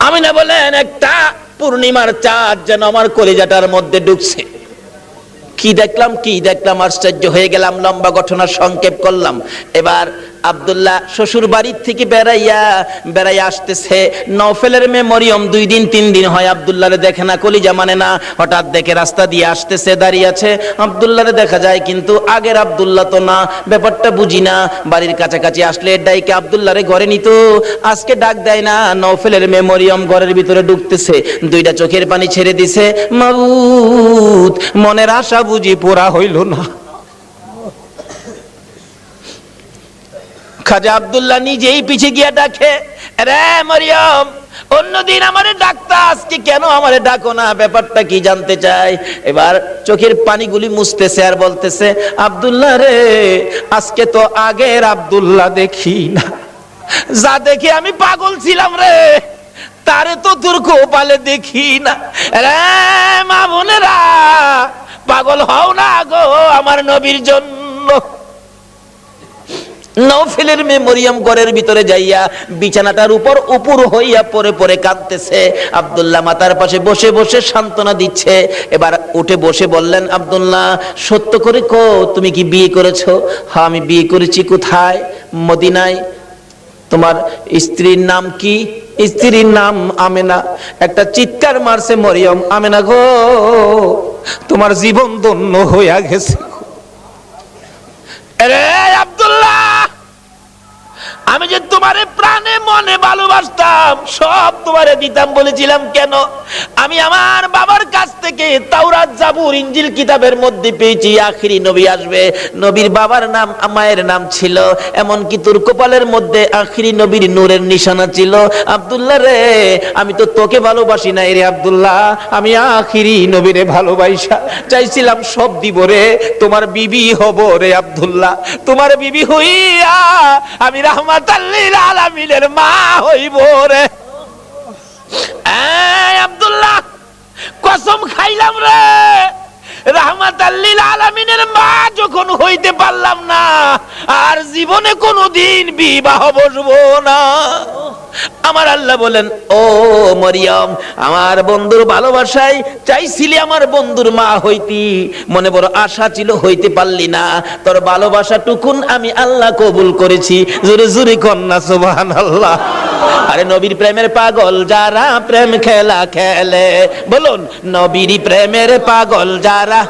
আমেনা বলেন একটা পূর্ণিমার চাঁদ যেন আমার কলিজাটার মধ্যে ঢুকছে। কি দেখলাম আশ্চর্য হয়ে গেলাম। লম্বা ঘটনা সংক্ষেপ করলাম। এবার আব্দুল্লাহ শ্বশুর বাড়ির থেকে বেড়াইয়া আসতেছে। নওফেলের মেয়ে মরিয়ম 2 দিন 3 দিন হয় আব্দুল্লাহরে দেখে না, কলিজা মানে না। হঠাৎ দেখে রাস্তা দিয়ে আসতেছে, দাঁড়িয়ে আছে, আব্দুল্লাহরে দেখা যায়, কিন্তু আগের আব্দুল্লাহ তো না, ব্যাপারটা বুঝি না। বাড়ির কাছাকাছি আসলে ডাইকে আব্দুল্লাহরে ঘরে নিত, আজকে ডাক দেয় না। নওফেলের মেয়ে মরিয়ম ঘরের ভিতরে ঢুকতেছে, 2টা চোখের পানি ছেড়ে দিছে। মাবুদ, মনের আশা বুঝি পুরা হইল না। খাজা আব্দুল্লাহ নিজেই পিছে গিয়া ডাকে, রে মরিয়ম, অন্যদিন আমারে ডাকতা, আজকে কেন আমারে ডাকো না? ব্যাপারটা কি জানতে চাই। এবার চোখের পানিগুলি মুছতেছে আর বলতেছে, আব্দুল্লাহ রে, আজকে তো আগের আব্দুল্লাহ দেখি না, যা দেখে আমি পাগল ছিলাম রে, তারে তো তোর কপালে দেখি না। রে মা বোনেরা, পাগল হও না গো আমার নবীর জন্য। নওফেলের মেয়ে মরিয়ম ঘরের ভিতরে যাইয়া বিছানাটার উপর উপর হইয়া পরে পরে কাঁদতেছে। আব্দুল্লাহ মাতার পাশে বসে বসে সান্ত্বনা দিচ্ছে। এবার উঠে বসে বললেন, আব্দুল্লাহ, সত্য করে কো, তুমি কি বিয়ে করেছো? হ্যাঁ, আমি বিয়ে করেছি। কোথায়? মদিনায়। তোমার স্ত্রীর নাম কি? স্ত্রীর নাম আমেনা। একটা চিৎকার মারছে মরিয়ম, আমেনা গো, তোমার জীবন ধন্য হইয়া গেছে। আরে আব্দুল্লাহ, আমি যে তোমারে প্রাণে মনে ভালোবাসতাম, সব তোমারে দিতাম বলেছিলাম কেন? আমি আমার বাবার কাছ থেকে তাওরাত, জাবুর, ইনজিল কিতাবের মধ্যে পেয়েছি আখিরি নবী আসবে। নবীর বাবার নাম, মায়ের নাম ছিল, এমনকি তোর কপালের মধ্যে আখিরি নবীর নূরের নিশানা ছিল। আব্দুল্লাহ রে, আমি তো তোকে ভালোবাসি না রে আব্দুল্লাহ, আমি আখিরি নবীরে ভালোবাসা চাইছিলাম, সব দিব রে, তোমার বিবি হব রে আব্দুল্লাহ, তোমার বিবি হইয়া আমি রাহমাতাল লিল আলামিনের মা হইব রে। আব্দুল্লাহ, কসম খাইলাম রে, রাহমাতাল লিল আলামিনের মা যখন হইতে পারলাম না, আর জীবনে কোনোদিন বিবাহ বসবো না। আমার আল্লাহ বলেন, ও মরিয়ম, আমার বন্ধুর ভালোবাসায় চাইছিলি আমার বন্ধুর মা হইতি, মনে বড় আশা ছিল, হইতে পারলি না, তোর ভালোবাসা টুকুন আমি আল্লাহ কবুল করেছি। জোরে জোরে কন্যা সুবহানাল্লাহ। আরে নবীর প্রেমের পাগল যারা প্রেম খেলা খেলে, বলুন নবীর প্রেমের পাগল যারা,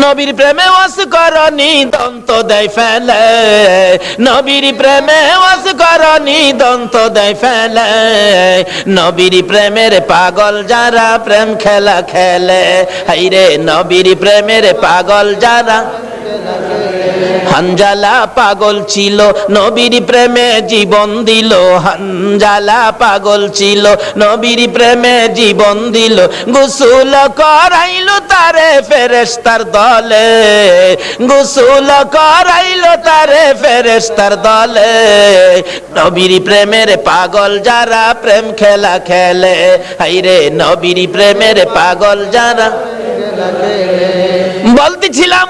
নবীর প্রেমে ওয়াস করনি দন্ত দেয় ফেলে, নবীর প্রেমে ওয়াস করনি দন্ত দেয় ফেলে, নবীর প্রেমের পাগল যারা প্রেম খেলা খেলে, হাইরে নবীর প্রেমের পাগল যারা। হানজালা পাগল ছিল নবীর প্রেমে জীবন দিল, হানজালা পাগল ছিল নবীর প্রেমে জীবন দিল, গোসল করাইলো তারে ফেরেশতার দলে, গোসল করাইলো তারে ফেরেশতার দলে, নবীর প্রেমের পাগল যারা প্রেম খেলা খেলে, হাইরে নবীর প্রেমের পাগল যারা। বলতেছিলাম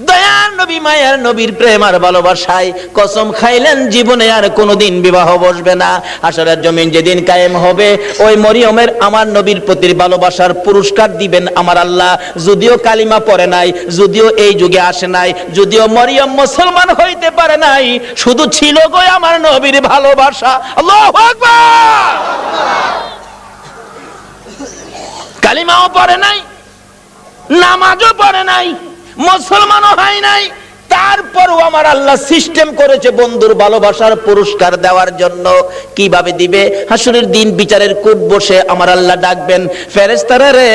দয়ার নবী মায়ার নবীর প্রেম আর ভালোবাসায় কসম খাইলেন জীবনে আর কোনোদিন বিবাহ বসবে না। হাশরের জমিন যেদিন কায়েম হবে, ওই মরিয়মের আমার নবীর প্রতি ভালোবাসার পুরস্কার দিবেন আমার আল্লাহ। যদিও কালিমা পড়ে নাই, যদিও এই যুগে আসে নাই, যদিও মরিয়ম মুসলমান হইতে পারে নাই, শুধু ছিল গো আমার নবীর ভালোবাসা। আল্লাহু আকবার। কালিমাও পড়ে নাই, নামাজও পড়ে নাই, মুসলমানও হয় নাই, তারপরও আমার আল্লাহ সিস্টেম করেছে বন্ধুর ভালোবাসার পুরস্কার দেওয়ার জন্য। কিভাবে দিবে? হাসরের দিন বিচারের কোর্ট বসে আমার আল্লাহ ডাকবেন, ফেরেশতারা রে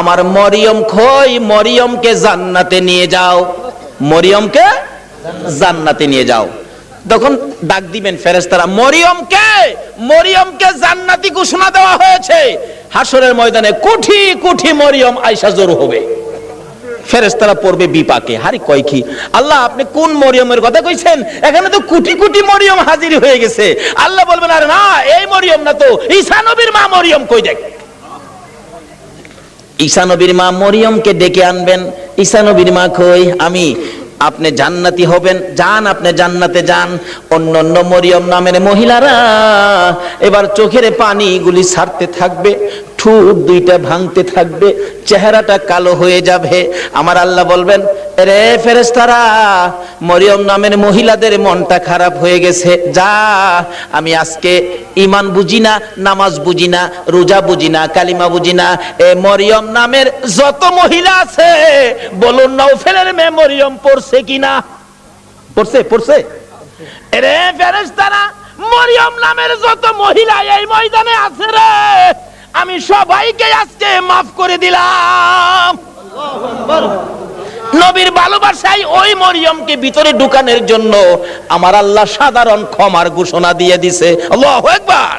আমার মরিয়ম কই, মরিয়মকে জান্নাতে নিয়ে যাও, মরিয়মকে জান্নাতে নিয়ে যাও। তখন ডাক দিবেন ফেরেশতারা, মরিয়মকে, মরিয়মকে জান্নাতি ঘোষণা দেওয়া হয়েছে। হাসরের ময়দানে কোটি কোটি মরিয়ম আয়েশা জড়ো হবে, ফেরেশতারা পড়বে বিপাকে। হারি কয় কি আল্লাহ, আপনি কোন মরিয়মের কথা কইছেন? এখানে তো কোটি কোটি মরিয়ম হাজির হয়ে গেছে। আল্লাহ বলবেন, আরে না, এই মরিয়ম না তো, ঈসা নবীর মা মরিয়ম কই দেখ। ঈসা নবীর মা মরিয়মকে ডেকে আনবেন। ঈসা নবীর মা কই, আমি। আপনি জান্নাতি হবেন, যান, আপনি জান্নাতে যান। অন্য অন্য মরিয়ম নামের মহিলারা এবার চোখের পানিগুলি ছাড়তে থাকবে, ঠোঁট দুইটা ভাঙতে থাকবে, চেহারাটা কালো হয়ে যাবে। আমার আল্লাহ বলবেন, রে ফেরেশতারা, মরিয়ম নামের মহিলাদের মনটা খারাপ হয়ে গেছে, যা, আমি আজকে ঈমান বুঝি না, নামাজ বুঝি না, রোজা বুঝি না, কালিমা বুঝি না, এ মরিয়ম নামের যত মহিলা আছে বলুন নওফেলের মেয়ে মরিয়ম পড়ছে কিনা? পড়ছে, পড়ছে। রে ফেরেশতারা, মরিয়ম নামের যত মহিলা এই ময়দানে আছে রে, আমি সবাইকে আজকে মাফ করে দিলাম। নবীর ভালোবাসায় ওই মরিয়মকে ভিতরে ঢুকানোর জন্য আমার আল্লাহ সাধারণ ক্ষমার ঘোষণা দিয়ে দিছে। আল্লাহু আকবার।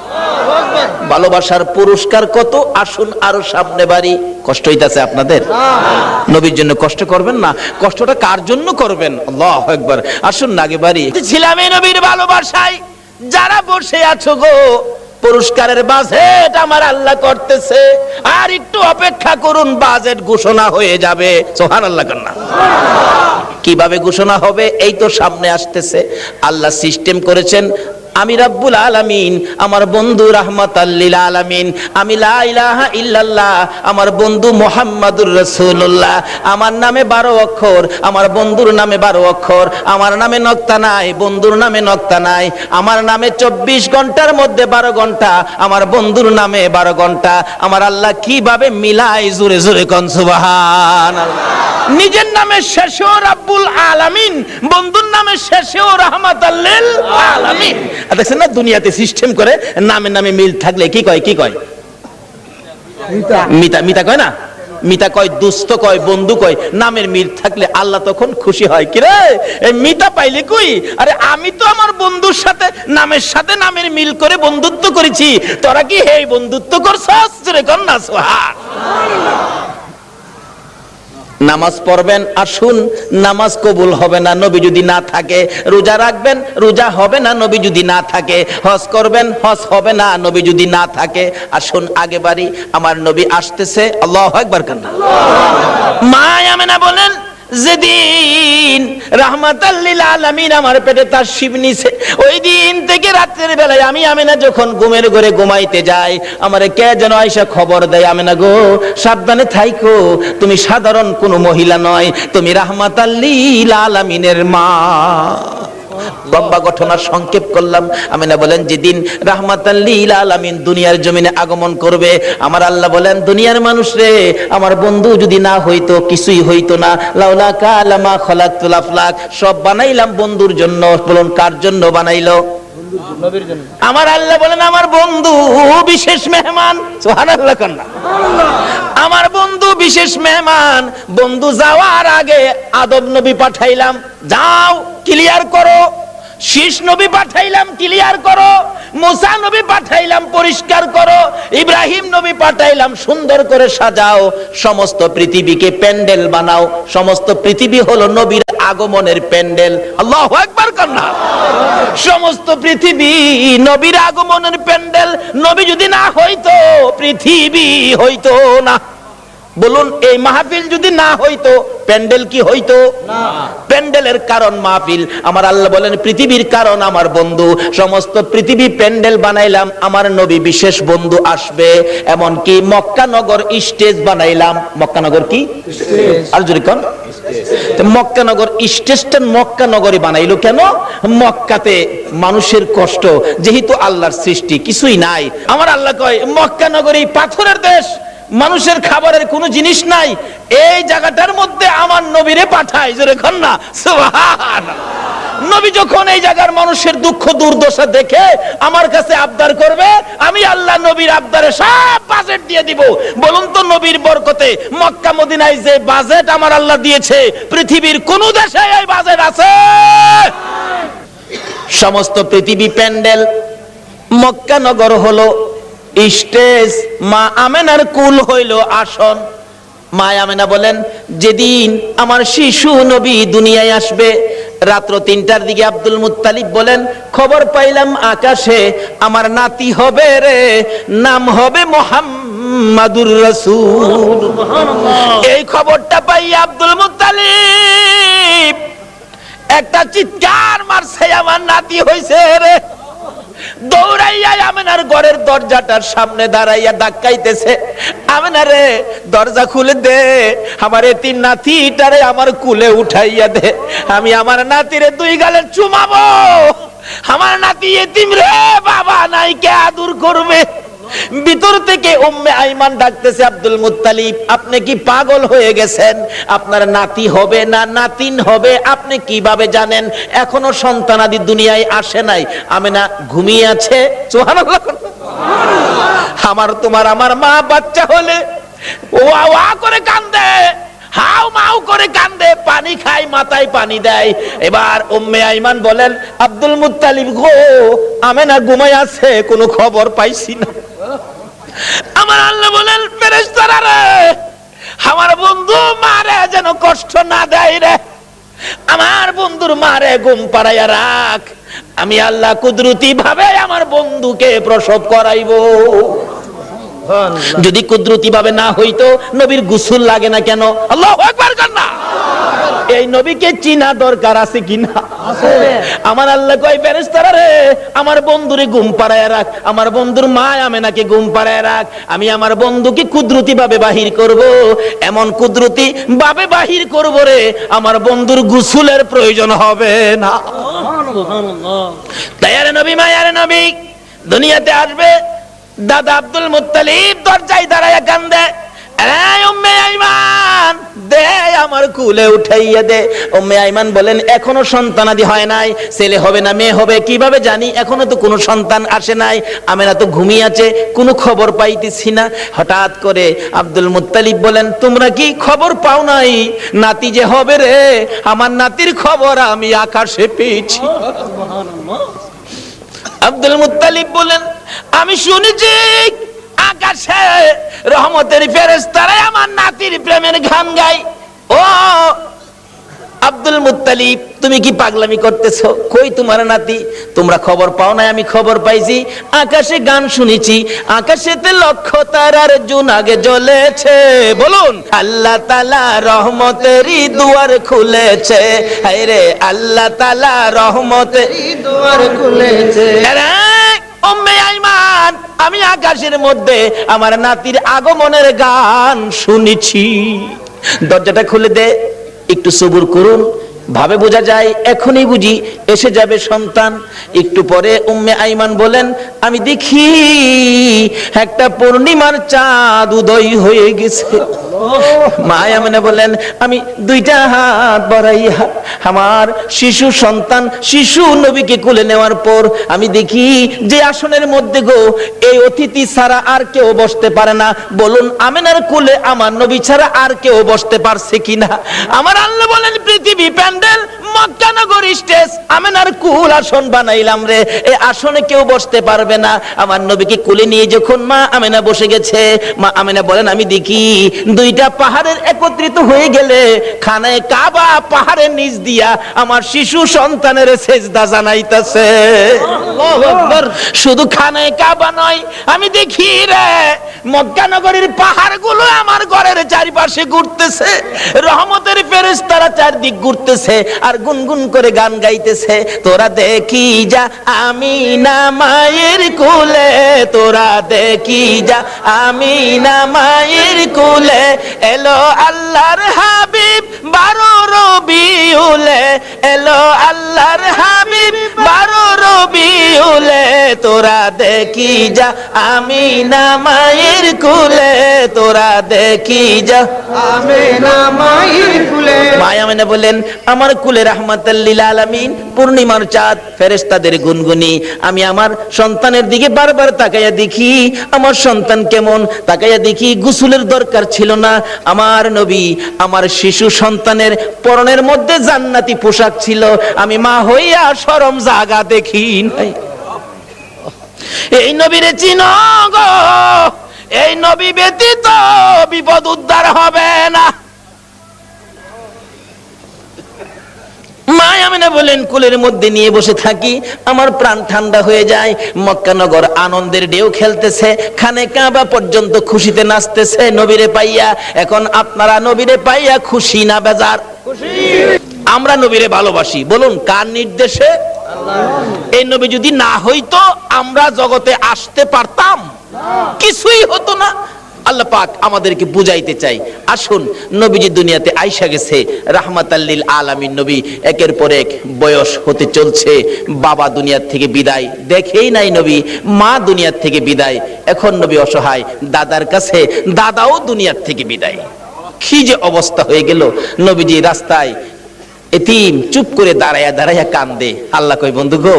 ভালোবাসার পুরস্কার কত, আসুন আরো সামনে বাড়ি। কষ্ট হইতাছে আপনাদের? নবীর জন্য কষ্ট করবেন না, কষ্টটা কার জন্য করবেন? আল্লাহু আকবার। আসুন না আগে বাড়ি। ছিলাম এই নবীর ভালোবাসায়, যারা বসে আছো গো, পুরস্কারের বাজেট আমার আল্লাহ করতেছে, আর একটু অপেক্ষা করুন, বাজেট ঘোষণা হয়ে যাবে। সুবহানাল্লাহ কন্যা। কিভাবে ঘোষণা হবে? এই তো সামনে আসতেছে। আল্লাহ সিস্টেম করেছেন, আমি রব্বুল আলামিন, আমার বন্ধু রাহমাতাল লিল আলামিন, আমি লা ইলাহা ইল্লাল্লাহ, আমার বন্ধু মুহাম্মাদুর রাসূলুল্লাহ, আমার নামে 12 অক্ষর, আমার বন্ধুর নামে 12 অক্ষর, আমার নামে নক্তা নাই, বন্ধুর নামে নক্তা নাই, আমার নামে 24 ঘন্টার মধ্যে 12 ঘন্টা, আমার বন্ধুর নামে 12 ঘন্টা। আমার আল্লাহ কিভাবে মিলাই, জোরে জোরে কোন সুবহানাল্লাহ। নিজের নামে শেষেও রব্বুল আলামিন, বন্ধুর নামে শেষেও রাহমাতাল লিল আলামিন। দেখছেন না, দুনিয়াতে সিস্টেম করে নামে নামে মিল থাকলে কি কয়, কি কয়? মিতা, মিতা কয় না, মিতা কয়, দুস্থ কয়, বন্ধু কয়। নামের মিল থাকলে আল্লাহ তখন খুশি হয়। কি রে, এই মিতা পাইলে কই? আরে আমি তো আমার বন্ধুর সাথে নামের সাথে নামের মিল করে বন্ধুত্ব করেছি, তোরা কি এই বন্ধুত্ব করছস? জোরে কর না সুবহানাল্লাহ। নামাজ পড়বেন, আসুন, নামাজ কবুল হবে না নবী যদি না থাকে। রোজা রাখবেন, রোজা হবে না নবী যদি না থাকে। হজ করবেন, হজ হবে না নবী যদি না থাকে। আসুন আগে বাড়ি, আমার নবী আসতেছে। আল্লাহু আকবার কান্না। মা আমেনা বলেন, যেদিন রাহমাতাল লিল আলামিন আমার পেটে তার শিব নিছে, ওই দিন থেকে রাতের বেলায় আমি আমেনা যখন ঘুমের ঘরে ঘুমাইতে যাই, আমারে কে যেন আয়েশা খবর দেয়, আমেনা গো সাবধানে থাইকো, তুমি সাধারণ কোনো মহিলা নয়, তুমি রাহমাতাল লিল আলামিনের মা। লম্বা ঘটনা সংক্ষেপ করলাম। আমিনা বলেন, যেদিন রাহমাতাল লিল আলামিন দুনিয়ার জমিনে আগমন করবে, আমার আল্লাহ বলেন, দুনিয়ার মানুষ রে, আমার বন্ধু যদি না হইতো কিছুই হইতো না। লাউলা কালামা খলাকতুল আফলাক, সব বানাইলাম বন্ধুর জন্য। বলুন কার জন্য বানাইলো? নবীর জন্য। আমার আল্লাহ বলেন, আমার বন্ধু বিশেষ মেহমান। সুবহানাল্লাহ কান্না। আমার বন্ধু বিশেষ মেহমান। বন্ধু যাওয়ার আগে আদম নবী পাঠাইলাম, যাও ক্লিয়ার করো। শীষ নবী পাঠাইলাম, ক্লিয়ার করো। মুসা নবী পাঠাইলাম, পরিষ্কার করো। ইব্রাহিম নবী পাঠাইলাম, সুন্দর করে সাজাও। সমস্ত পৃথিবীকে প্যান্ডেল বানাও। সমস্ত পৃথিবী হলো নবীর আগমনের প্যান্ডেল। আল্লাহু আকবার কান্না। সমস্ত পৃথিবী নবীর আগমনের প্যান্ডেল। নবী যদি না হইতো পৃথিবী হইতো না। বলুন, এই মাহফিল যদি না হইতো প্যান্ডেল কি হইতো? না। প্যান্ডেলের কারণ মাহফিল। আমার আল্লাহ বলেন, পৃথিবীর কারণ আমার বন্ধু। সমস্ত পৃথিবী প্যান্ডেল বানাইলাম, আমার নবী বিশেষ বন্ধু আসবে। এমনকি মক্কা নগর স্টেজ বানাইলাম। মক্কা নগর কি? আর জোরে কোন? মক্কা নগর স্টেজটা মক্কা নগরী বানাইলো কেন? মক্কাতে মানুষের কষ্ট, যেহেতু আল্লাহর সৃষ্টি কিছুই নাই। আমার আল্লাহ কয়, মক্কা নগরী পাথরের দেশ, মানুষের খাবারের কোনো জিনিস নাই, এই জায়গাটার মধ্যে আমার নবীরে পাঠায়। জোরে কোন না সুবহানাল্লাহ। নবী যখন এই জায়গার মানুষের দুঃখ দুর্দশা দেখে আমার কাছে আবদার করবে, আমি আল্লাহ নবীর আবদারে সব বাজেট দিয়ে দিব। বলুন তো, নবীর বরকতে মক্কা মদিনায় যে বাজেট আমার আল্লাহ দিয়েছে, পৃথিবীর কোন দেশে এই বাজেট আছে? সমস্ত পৃথিবী প্যান্ডেল, মক্কা নগর হলো স্টেজ, মা আমেনার কুল হইল আসন। মা আমেনা বলেন, যেদিন আমার শিশু নবী দুনিয়ায় আসবে, রাত্র 3টার দিকে আব্দুল মুত্তালিব বলেন, খবর পাইলাম আকাশে আমার নাতি হবে রে, নাম হবে মুহাম্মাদুর রাসূল। এই খবরটা পাই আব্দুল মুত্তালিব একটা চিৎকার মারছে, আমার নাতি হইছে রে। দৌড়াইয়া আমেনার ঘরের দরজাটার সামনে দাঁড়াইয়া ধাক্কাইতেছে, আমেনা রে দরজা খুলে দে, আমার এতিম নাতিটারে আমার কুলে উঠাইয়া দে, আমি আমার নাতিরে 2 গালে চুমাবো। আমার নাতি এতিম রে, বাবা নাই, কে আদর করবে? ভিতর থেকে উম্মে আইমান ডাকতেছে, আব্দুল মুত্তালিব আপনি কি পাগল হয়ে গেছেন? আপনার নাতি হবে না নাতিন হবে আপনি কিভাবে জানেন? এখনো সন্তানাদি দুনিয়ায় আসে নাই। আমেনা ঘুমিয়ে আছে। সুবহানাল্লাহ। আমার তোমার আমার মা বাচ্চা হলে ওয়া ওয়া করে কান্দে, হাউ মাউ করে কান্দে, পানি খায়, মাথায় পানি দেয়। এবার উম্মে আইমান বলেন, আব্দুল মুত্তালিব গো, আমেনা ঘুমায় আছে, কোনো খবর পাইছি না। আমার আল্লাহ বলেন, ফেরেশতারা রে, আমার বন্ধু মারে যেন কষ্ট না দেয় রে, আমার বন্ধুর মারে ঘুম পাড়াইয়া রাখ, আমি আল্লাহ কুদরতি ভাবে আমার বন্ধুকে প্রসব করাইবো। যদি কুদরতি ভাবে না হইতো নবীর গোসল লাগে না কেন? আল্লাহু আকবার কান্না। এই নবীকে চিনা দরকার আছে কিনা? আছে। আমার আল্লাহ কয়, ফেরেশতারা রে, আমার বন্ধুরে ঘুম পাড়ায় রাখ, আমার বন্ধুর মা আমেনাকে ঘুম পাড়ায় রাখ, আমি আমার বন্ধুকে কুদরতি ভাবে বাহির করব। এমন কুদরতি ভাবে বাহির করব রে, আমার বন্ধুর গোসলের প্রয়োজন হবে না। সুবহানাল্লাহ। তাইয়ারে নবী, মায়ারে নবী দুনিয়াতে আসবে। দাদা আব্দুল মুত্তালিব দরজায় দাঁড়ায়া কান্দে, এই উম্মে আইমান দে, আমার কুলে উঠাইয়া দে। উম্মে আইমান বলেন, এখনো সন্তানাদি হয় নাই, ছেলে হবে না মেয়ে হবে কিভাবে জানি, এখনো তো কোনো সন্তান আসে নাই, আমেনা তো ঘুমিয়ে আছে, কোনো খবর পাইতেছি না। হঠাৎ করে আব্দুল মুত্তালিব বলেন, তোমরা কি খবর পাও নাই নাতি যে হবে রে? আমার নাতির খবর আমি আকাশে পেয়েছি। আব্দুল মুত্তালিব বলেন, আমি শুনেছি আকাশে রহমতের ফেরেশতারা আমার নাতির প্রেমের গান গায়। ও ও আব্দুল মুত্তালিব, তুমি কি পাগলামি করতেছো? কই তোমার নাতি? তোমরা খবর পাও না? আমি খবর পাইছি, আকাশে গান শুনেছি, আকাশেতে লক্ষ তারার জোনাগে জ্বলেছে। বলুন, আল্লাহ তাআলা রহমতেরই দুয়ার খুলেছে। হায়রে আল্লাহ তাআলা রহমতেরই দুয়ার খুলেছে। উম্মে আইমান, আমি আকাশের মধ্যে আমার নাতির আগমনের গান শুনেছি। দরজাটা খুলে দে, একটু সবুর করুন, ভাবে বোঝা যায় এখনই বুঝি এসে যাবে সন্তান। একটু পরে উম্মে আইমান বলেন, আমি দেখি একটা পূর্ণিমার চাঁদ উদয় হয়ে গেছে। মা আমেনা বলেন, আমি দুইটা হাত বাড়াইয়া আমার শিশু সন্তান শিশু নবীকে কোলে নেওয়ার পর আমি দেখি যে আসনের মধ্যে গো এই অতিথি ছাড়া আর কেউ বসতে পারে না। বলুন, আমেনার কোলে আমার নবী ছাড়া আর কেউ বসতে পারছে কিনা? আমার আল্লাহ বলেন, পৃথিবী প্যান্ডেল, মক্কা নগর স্টেজ, আমেনার কুল আসন বানাইলাম রে, এই আসনে কেউ বসতে পারবে না। আমার নবীকে কোলে নিয়ে যখন মা আমেনা বসে গেছে, মা আমেনা বলেন, আমি দেখি দুইটা পাহাড়ের একত্রিত হয়ে গেলে খানায়ে কাবা পাহাড়ের নিচ দিয়া আমার শিশু সন্তানের সেজদা জানাইতেছে। আল্লাহু আকবার। শুধু খানায়ে কাবা নয়, আমি দেখি রে মক্কা নগরীর পাহাড়গুলো আমার ঘরের চারিপাশে ঘুরতেছে, রহমতের ফেরেশতারা চারদিক ঘুরতেছে আর গুনগুন করে গান গাইতেছে। তোরা দেখি যা আমিনা মায়ের কোলে, তোরা দেখি যা আমিনা মায়ের কোলে, এলো আল্লাহর হাবিব 12 রবিউলে, এলো আল্লাহর হাবিব 12 রবিউলে, তোরা দেখি যা আমিনা মায়ের কোলে, তোরা দেখি যা আমিনা মায়ের কোলে। মা আমিনা বলেন, আমার কোলে রাহমাতাল লিল আলামিন পূর্ণিমার চাঁদ, ফেরেশতাদের গুনগুনি। আমি আমার সন্তানের দিকে বারবার তাকাইয়া দেখি আমার সন্তান কেমন, তাকাইয়া দেখি গোসলের দরকার ছিল না। আমার নবী আমার শিশু সন্তানের পরনের মধ্যে জান্নাতি পোশাক ছিল। আমি মা হইয়া শরম জাগা দেখি নাই। এই নবীরে চিনো গো, এই নবী ব্যতীত বিপদ উদ্ধার হবে না। মা আমিনা বলেন, কোলের মধ্যে নিয়ে বসে থাকি, আমার প্রাণ ঠান্ডা হয়ে যায়। মক্কা নগর আনন্দের ঢেউ খেলতেছে, খানে কাবা পর্যন্ত খুশিতে নাচতেছে নবীরে পাইয়া। এখন আপনারা নবীরে পাইয়া খুশি না বেজার? আমরা নবীরে ভালোবাসি। বলুন, কার নির্দেশে? এই নবী যদি না হইতো আমরা জগতে আসতে পারতাম? কিছুই হতো না। আল্লাহ পাক আমাদেরকে বুঝাইতে চাই, আসুন নবীজি দুনিয়াতে আইসা গেছে রাহমাতাল লিল আলামিন নবী, একের পর এক বয়স হতে চলছে। বাবা দুনিয়ার থেকে বিদায়, দেখেই নাই নবী, মা দুনিয়ার থেকে বিদায়, এখন নবী অসহায়, দাদার কাছে, দাদাও দুনিয়ার থেকে বিদায়। কি যে অবস্থা হয়ে গেল। নবীজি রাস্তায় এতিম চুপ করে দাঁড়াইয়া দাঁড়াইয়া কান্দে। আল্লাহ কই, বন্ধু গো,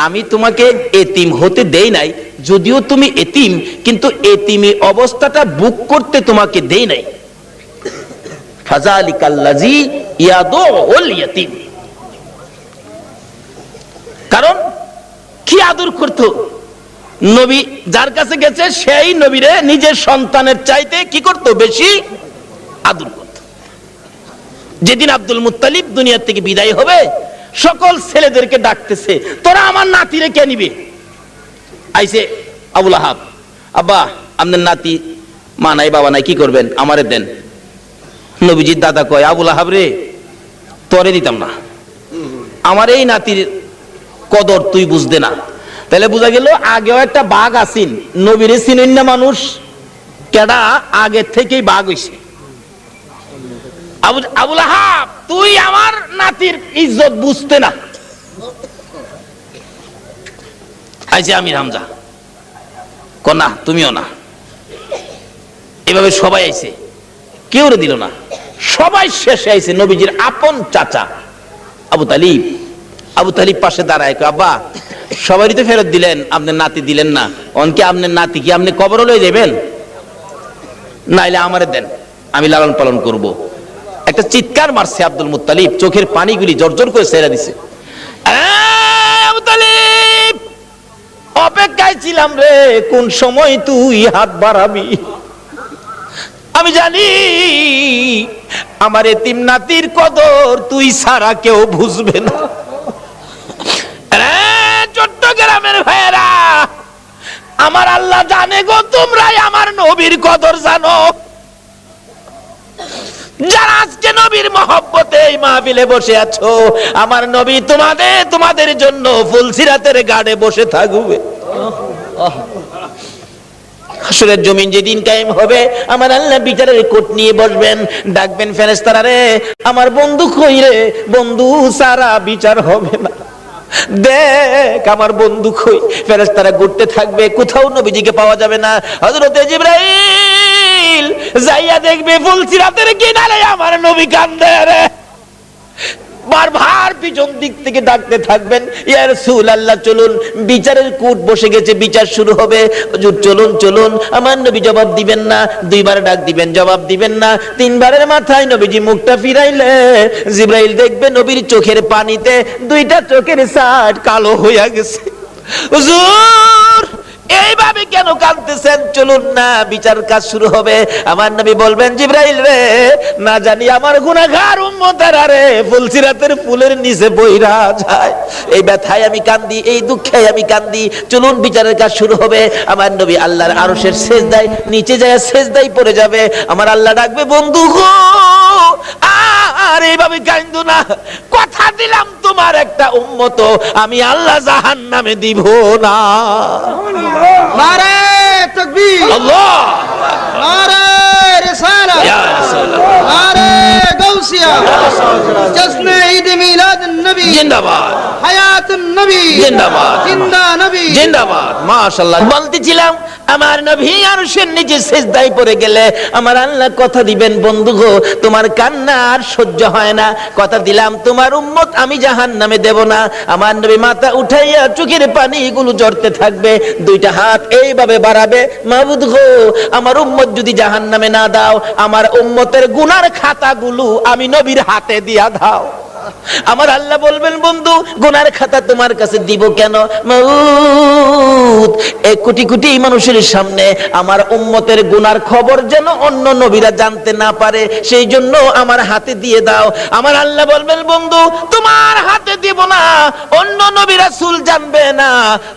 আমি তোমাকে এতিম হতে দেই নাই, যদিও তুমি এতিম, কিন্তু এতিমি অবস্থাটা বুক করতে তোমাকে দেই নাই। ফাযালিকাল্লাযী ইয়াদুল ইয়াতীম। কারণ কি আদর করত নবী, যার কাছে গেছে সেই নবীরে নিজের সন্তানের চাইতে কি করত? বেশি আদর করত। যেদিন আব্দুল মুত্তালিব দুনিয়া থেকে বিদায় হবে, সকল ছেলেদেরকে ডাকতেছে, তোরা আমার নাতিরে কে নিবে? আইছে আবু লাহাব, আব্বা আপনার নাতি, মা নাই বাবা নাই, কি করবেন? আমারে দেন। নবীজির দাদা কয়, আবু লাহাব রে, তোরে দিতাম না, আমার এই নাতির কদর তুই বুঝতে না। তাহলে বোঝা গেল আগেও একটা বাঘ আসিন, নবীরে চিনেন না মানুষ, কেডা আগে থেকেই বাঘ হইছে। আবু লাহাব, তুই আমার নাতির ইজ্জত বুঝতে না। আইছে আমির হামজা, কনা তুমিও না। এভাবে সবাই আইছে, কেউ দিল না, সবাই শেষে আইছে নবীজির আপন চাচা আবু তালিব। আবু তালিব পাশে দাঁড়ায়, আব্বা সবারই তো ফেরত দিলেন, আপনার নাতি দিলেন না, অনকে আপনার নাতি কি আপনি কবর লয়ে যাবেন? নাইলে আমারে দেন, আমি লালন পালন করব। একটা চিৎকার মারছে আব্দুল মুত্তালিব, চোখের পানিগুলি জর্জর করে ছেড়ে দিছে। আবু তালিব, অপেক্ষায় ছিলাম রে, কোন সময় তুই হাত বাড়াবি। আমি জানি আমার এতিম নাতির কদর তুই ছাড়া কেউ বুঝবে না। চট্টগ্রামের ভাইয়েরা, আমার আল্লাহ জানে গো, তোমরাই আমার নবীর কদর জানো। যারা আজকে নবীর মহব্বতে এই মাহফিলে বসে আছো, আমার নবী তোমাদের জন্য ফুলসিরাতের গাড়ে বসে থাকবে। হাসরের জমিন যেদিন কায়েম হবে, আমার আল্লাহ বিচারের কোট নিয়ে বসবেন, ডাকবেন ফেরেশতারা, রে আমার বন্ধু কই রে, বন্ধু সারা বিচার হবে না, দেখ আমার বন্ধু কই। ফেরেশতারা ঘুরতে থাকবে, কোথাও নবীজিকে পাওয়া যাবে না। হযরতে জিবরাইল যাইয়া দেখবে ফুলসিরাতের কিনারে আমার নবী কান্দে রে। বারবার পিছন দিক থেকে ডাকতে থাকবেন, ইয়া রাসূলুল্লাহ চলুন, বিচারের কোট বসে গেছে, বিচার শুরু হবে, হুজুর চলুন চলুন। আমার নবী জবাব দিবেন না, দুইবার ডাক দিবেন, জবাব দিবেন না। তিনবারের মাথায় নবীজি মুখটা ফিরাইলে জিবরাইল দেখবে নবীর চোখের পানিতে দুইটা চোখের সাট কালো হইয়া গেছে। হুজুর এইভাবে কেন কাঁদতেছেন, চলুন না, বিচার কাজ শুরু হবে। আমার নবী বলবেন, জিবরাইল রে, না জানি আমার গুনাহগার উম্মতেরা রে ফুলসিরাতের ফুলের নিচে বইরা যায়, এই ব্যথায় আমি কান্দি, এই দুঃখে আমি কান্দি, চলুন বিচারের কাজ শুরু হবে। আমার নবী আল্লাহর আরশের সেজদায় নিচে যায়, সেজদায় পড়ে যাবে। আমার আল্লাহ ডাকবে, বন্ধু গো আর এইভাবে কান্দো না, কথা দিলাম তোমার একটা উম্মত আমি আল্লাহ জাহান্নামে দিব না। নারে তাকবীর, আল্লাহ, নারে রিসালাত, ইয়া রাসূলুল্লাহ, নারে গাউসিয়া, জশ্নে ঈদ মিলাদ নবী জিন্দাবাদ, হায়াতুন নবী জিন্দাবাদ, জিন্দা নবী জিন্দাবাদ। মাশাআল্লাহ। বলতেছিলাম, আমার নবী আরশের নিচে সিজদায় পড়ে গেলে আমার আল্লাহ কথা দিবেন, বন্ধু গো তোমার কান্না আর সহ্য হয় না, কথা দিলাম তোমার উম্মত আমি জাহান্নামে দেব না। আমার নবী মাথা উঠাইয়া চোখের পানিগুলো ঝরতে থাকবে, দুইটা হাত এইভাবে বাড়াবে, মাবুদ গো আমার উম্মত যদি জাহান্নামে না দাও, আমার উম্মতের গুনার খাতাগুলো আমি নবীর হাতে দিয়া দাও। আমার আল্লাহ বলবেন, বন্ধু গুনার খাতা তোমার কাছে দিব কেন, মাউত এই কোটি কোটি মানুষের সামনে আমার উম্মতের গুনার খবর যেন অন্য নবীরা জানতে না পারে, সেই জন্য আমার হাতে দিয়ে দাও। আমার আল্লাহ বলবেন, বন্ধু তোমার হাতে দিব না, অন্য নবী রাসূল জানবে না,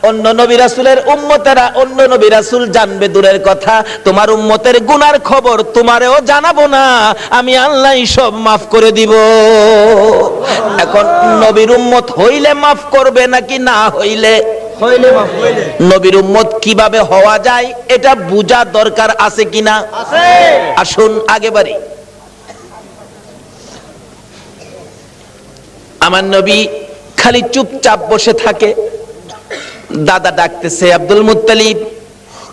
অন্য নবী রাসূলের উম্মতেরা অন্য নবী রাসূল জানবে দূরের কথা, তোমার উম্মতের গুনার খবর তোমারেও জানাবো না, আমি আল্লাহই সব মাফ করে দিব। এখন নবীর উম্মত হইলে মাফ করবে নাকি না হইলে? হইলে মাফ হইলে নবীর উম্মত কিভাবে হওয়া যায় এটা বুঝা দরকার আছে কিনা? আছে। আসুন আগে বাড়ি। আমার নবী খালি চুপচাপ বসে থাকে, দাদা ডাকতেছে, আব্দুল মুত্তালিব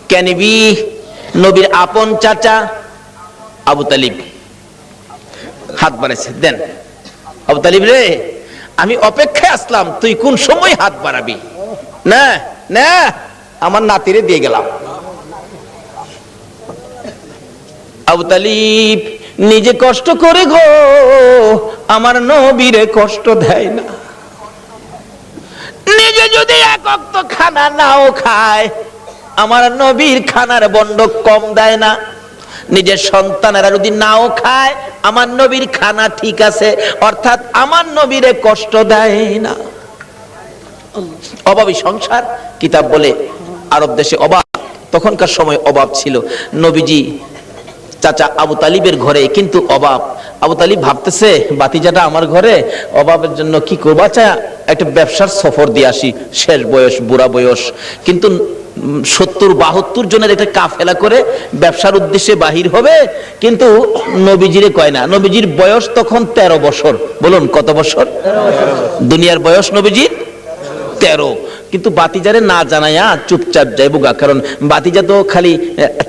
কেনিবি, নবীর আপন চাচা আবু তালিব হাত বাড়াইছে, দেন আবু তালিব রে, আমি অপেক্ষায় আসলাম, তুই কোন সময় হাত বাড়াবি, না না আমার নাতিরে দিয়ে গেলাম। আবু তালিব নিজে কষ্ট করে গো আমার নবীরে কষ্ট দেয় না, নিজে যদি এক ওয়াক্ত খানা নাও খায় আমার নবীর খানার বন্ড কম দেয় না, নিজের সন্তানেরা যদি নাও খায় আমার নবীর খানা ঠিক আছে, অর্থাৎ আমার নবীরে কষ্ট দেয় না। অভাবী সংসার, কিতাব বলে আরব দেশে অভাব, তখনকার সময় অভাব ছিল। নবীজি চাচা আবু তালিবের ঘরে কিন্তু অভাব, আবু তালিব ভাবতেছে বাতিজাটা আমার ঘরে, অভাবের জন্য কি করবো, আচ্ছা একটা ব্যবসার সফর দিয়ে আসি, শেষ বয়স, বুড়া বয়স, কিন্তু 70-72 জনের একটা কাফেলা করে ব্যবসার উদ্দেশ্যে বাহির হবে, কিন্তু নবীজিরে কয় না, নবীজির বয়স তখন 13 বছর, বলুন কত বছর? দুনিয়ার বয়স নবীজির 13, কিন্তু বাতিজারে না জানাইয়া চুপচাপ যাইবো গা, কারণ বাতিজা তো খালি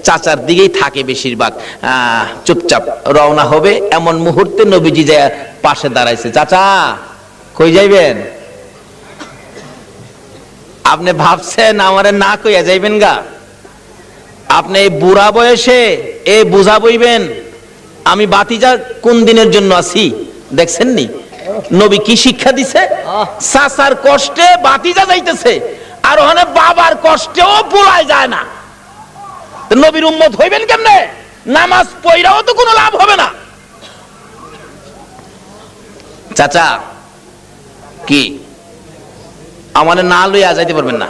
চাচার দিকেই থাকে বেশিরভাগ, চুপচাপ রওনা হবে। এমন মুহূর্তে নবীজি যায় পাশে দাঁড়াইছে, চাচা কই যাইবেন? আপনি ভাবছেন আমারে না কইয়া যাইবেন গা? আপনি এই বুড়া বয়সে এ বুঝা বইবেন আমি বাতিজা কোন দিনের জন্য আছি? দেখছেন নি নবী কি শিক্ষা দিছে? চাচার কষ্টে বাতিজা যাইতেছে, আর ওখানে বাবার কষ্টেও পোলায় যায় না, নবীর উম্মত হইবেন কেমনে? নামাজ পড়াও তো কোনো লাভ হবে না। চাচা কি আমারে না লইয়া যাইতে পারবেন না?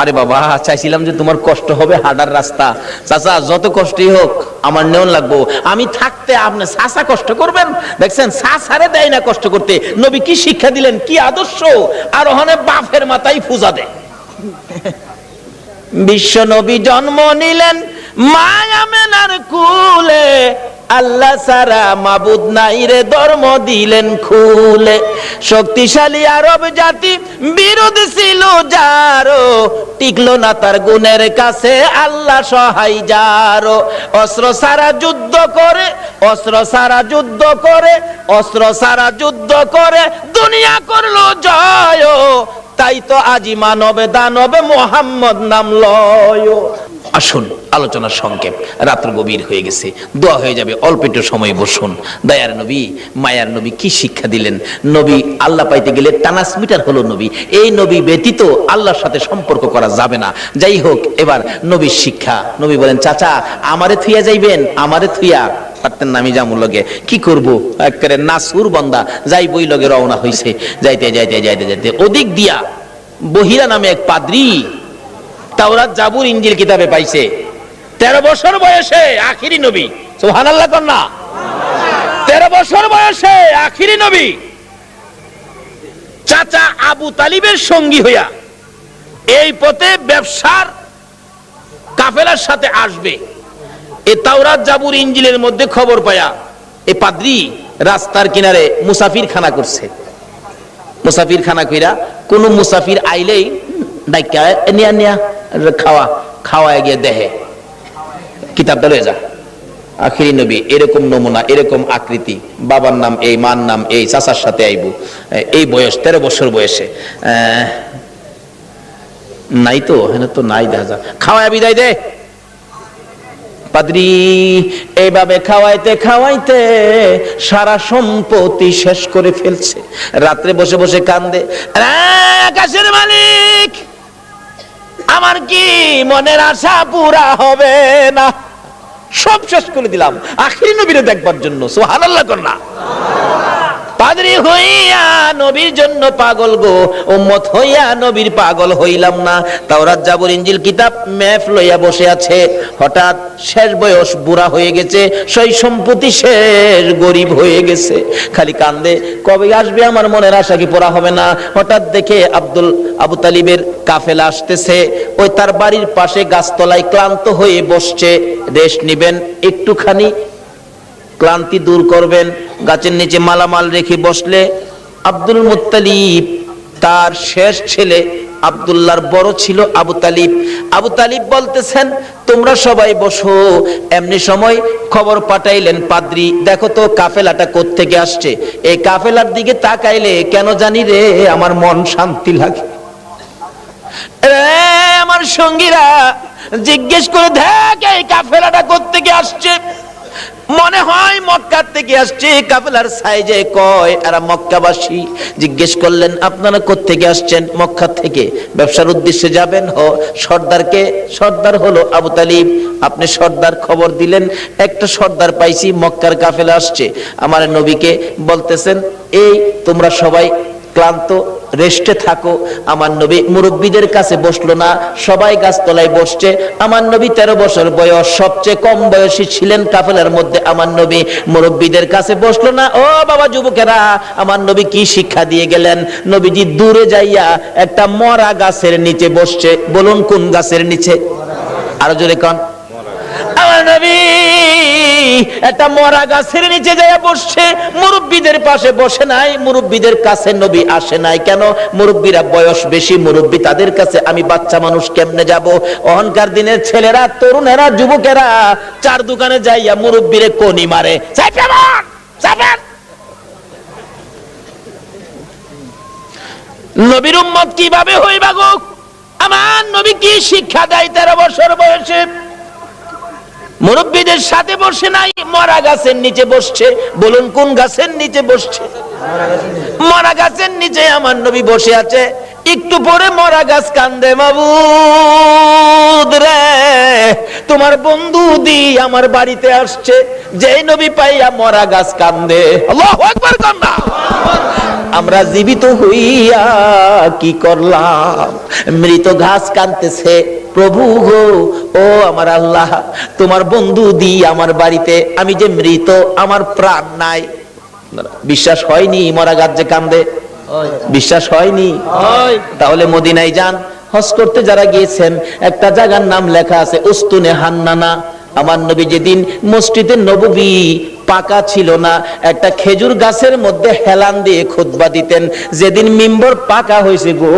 আরে বাবা, চাইছিলাম যে তোমার কষ্ট হবে হাঁটার রাস্তা। চাচা যত কষ্টই হোক আমার নেওয়ান লাগবো, আমি থাকতে আপনি চাচা কষ্ট করবেন? দেখছেন চাচারে দেয় না কষ্ট করতে। নবী কি শিক্ষা দিলেন, কি আদর্শ! আর ওখানে বাপের মাথায় পূজা দেয়। বিশ্ব নবী জন্ম নিলেন মায়া মেনার কুলে, আল্লাহ সারা মাবুদ নাই রে ধর্ম দিলেন খুলে। শক্তিশালী আরব জাতি বিরোধী ছিল যারো, টিকলো না তার গুণের কাছে আল্লাহ সহায় যারো। অস্ত্র সারা যুদ্ধ করে, অস্ত্র সারা যুদ্ধ করে, অস্ত্র সারা যুদ্ধ করে দুনিয়া করলো জয়। তাই তো আজি মানবে দানবে মোহাম্মদ নাম লয়। আসুন আলোচনার সংক্ষেপ, রাত্র গভীর হয়ে গেছে, দোয়া হয়ে যাবে, অল্প একটু সময় বসুন। দয়ার নবী মায়ার নবী কি শিক্ষা দিলেন! নবী আল্লাহ পাইতে গেলে ট্রান্সমিটার হলো নবী। এই নবী ব্যতীত আল্লাহর সাথে সম্পর্ক করা যাবে না। যাই হোক, এবার নবীর শিক্ষা। নবী বলেন, চাচা আমারে থুইয়া যাইবেন? আমারে থুইয়া পারতেন না, আমি যামুর লগে কি করবো, একেবারে নাসুর বান্দা যাই বই লগে রওনা হইছে। যাইতে যাইতে যাইতে যাইতে ওদিক দিয়া বহিরা নামে এক পাদ্রী তাওরাত জাবুর ইনজিল কিতাবে পাইছে। 13 বছর বয়সে আখিরি নবী, সুবহানাল্লাহ কন্যা। 13 বছর বয়সে আখিরি নবী চাচা আবু তালিবের সঙ্গী হইয়া এই পথে ব্যবসার কাফেলার সাথে আসবে। এই তাওরাত জাবুর ইনজিলের মধ্যে খবর পায়া এই পাদ্রী রাস্তার কিনারে মুসাফির খানা করছে। মুসাফির খানা কইরা কোন মুসাফির আইলেই ডাইকা নিয়া নিয়া খাওয়া খাওয়ায় গিয়ে দেহে কিতাবটা লয়ে যা। আখিরি নবী এরকম নমুনা, এরকম আকৃতি, বাবার নাম এই, মার নাম এই, চাচার সাথে আইবু, এই বয়স 13 বছর বয়সে। নাই তো, হ্যাঁ তো নাই, দেখা যা খাওয়ায় বিদায় দে। পাদ্রী এইভাবে খাওয়াইতে খাওয়াইতে সারা সম্পত্তি শেষ করে ফেলছে। রাত্রে বসে বসে কান্দে, আকাশের মালিক আমার কি মনের আশা পুরা হবে না? সব শেষ করে দিলাম আখিরি নবীরে দেখবার জন্য। সুবহানাল্লাহ কন্যা। পাদ্রী হইয়া নবীর জন্য পাগল গো, উম্মত হইয়া নবীর পাগল হইলাম না। তাওরাত জাবুর ইনজিল কিতাব ম্যাপ লইয়া বসে আছে। হঠাৎ শেষ বয়স, বুড়া হয়ে গেছে, সেই সম্পত্তি শেষ, গরিব হয়ে গেছে, খালি কান্দে, কবে আসবে আমার মনের আশা কি পুরা হবে না? হঠাৎ দেখে আবু তালিবের কাফেলা আসতেছে। ওই তার বাড়ির পাশে গাছতলায় ক্লান্ত হয়ে বসছে। রেস্ট নিবেন, একটুখানি ক্লান্তি দূর করবেন, গাছের নিচে মালামাল রেখে বসলে আব্দুল মুত্তালিব তার শেষ ছেলে আব্দুল্লাহর বড় ছিল আবু তালিব। আবু তালিব বলতেছেন, তোমরা সবাই বসো। এমনি সময় খবর পাঠাইলেন, পাদ্রী দেখো তো কাফেলাটা কোত্থেকে আসছে। এই কাফেলার দিকে তাকাইলে কেন জানি রে আমার মন শান্তি লাগে। আমার সঙ্গীরা জিজ্ঞেস করে দেখ এই কাফেলাটা কোত্থেকে আসছে। মনে হয় মক্কা থেকে আসছে। কাফেলার সাইজে কয় এরা মক্কাবাসী। জিজ্ঞেস করলেন, আপনারা কোত্থেকে আসছেন? মক্কা থেকে। ব্যবসার উদ্দেশ্যে যাবেন? সর্দারকে? সর্দার হলো আবু তালিব। আপনি সর্দার খবর দিলেন, একটা সর্দার পাইছি, মক্কার কাফেলা আসছে। আমার নবীকে বলতেছেন, এই তোমরা সবাই ক্লান্ত, রেস্টে থাকো। আমার নবী মুরব্বীদের কাছে বসলো না, সবাই গাছতলায় বসছে। আমার নবী 13 বছর বয়স, সবচেয়ে কম বয়সী ছিলেন কাফেলার মধ্যে। আমার নবী মুরব্বীদের কাছে বসলো না। ও বাবা যুবকেরা, আমার নবী কি শিক্ষা দিয়ে গেলেন? নবীজি দূরে যাইয়া একটা মরা গাছের নিচে বসছে। বলুন কোন গাছের নিচে? আরো জোরে কোন? আমার নবী একটা মরা গাছের নিচে যাইয়া বসছে। মুরব্বীদের পাশে বসে নাই, মুরব্বীদের কাছে নবী আসে নাই। কেন? মুরব্বীরা বয়স বেশি, মুরব্বী তাদের কাছে, আমি বাচ্চা মানুষ কেমনে যাব? অহংকার দিনের ছেলেরা, তরুণেরা, যুবকেরা চার দোকানে যাইয়া মুরব্বীরে কোনি মারে। নবীর উম্মত কিভাবে হইবা গো? আমার নবী কি শিক্ষা দেয় 13 বছর বয়সে? মুরব্বীদের সাথে বসে নাই, মরা গাছের নিচে বসছে। বলুন কোন গাছের নিচে বসছে? মরা গাছের নিচে আমার নবী বসে আছে। একটু পরে মরা গাছ কান্দে, মাবুদ রে তোমার বন্ধু দি আমার বাড়িতে আসছে, যে নবী পাইয়া মরা গাছ কান্দে। আল্লাহু আকবার কান্না। আমরা জীবিত হইয়া কি করলাম? মৃত ঘাস কাঁদতেছে, প্রভু গো ও আমার আল্লাহ, তোমার বন্ধু দি আমার বাড়িতে, আমি যে মৃত, আমার প্রাণ নাই। বিশ্বাস হয়নি মরা গাছ যে কান্দে? বিশ্বাস হয়নি? তাহলে মদিনায় যান, হজ করতে যারা গিয়েছেন, একটা জায়গার নাম লেখা আছে উস্তুনে হান্নানা। আমার নবী যেদিন মসজিদে নববী পাকা ছিল না, একটা খেজুর গাছের মধ্যে হেলান দিয়ে খুতবা দিতেন। যেদিন মিম্বর পাকা হয়েছে গো,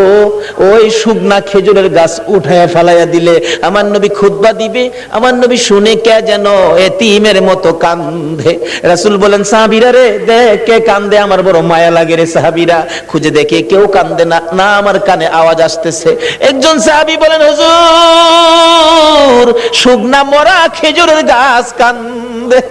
ওই শুকনা খেজুরের গাছ উঠায় ফেলাইয়া দিলে আমার নবী খুতবা দিবে, আমার নবী শুনে কে যেন এতিমের মতো কান্দে। রাসূল বলেন, সাহাবীরা রে দেখ কে কান্দে, আমার বড় মায়া লাগে রে। সাহাবীরা খুঁজে দেখে কেউ কান্দে না, না আমার কানে আওয়াজ আসতেছে। একজন সাহাবী বলেন, হুজুর শুকনা মরা খেজুরের গাছ কান্দে।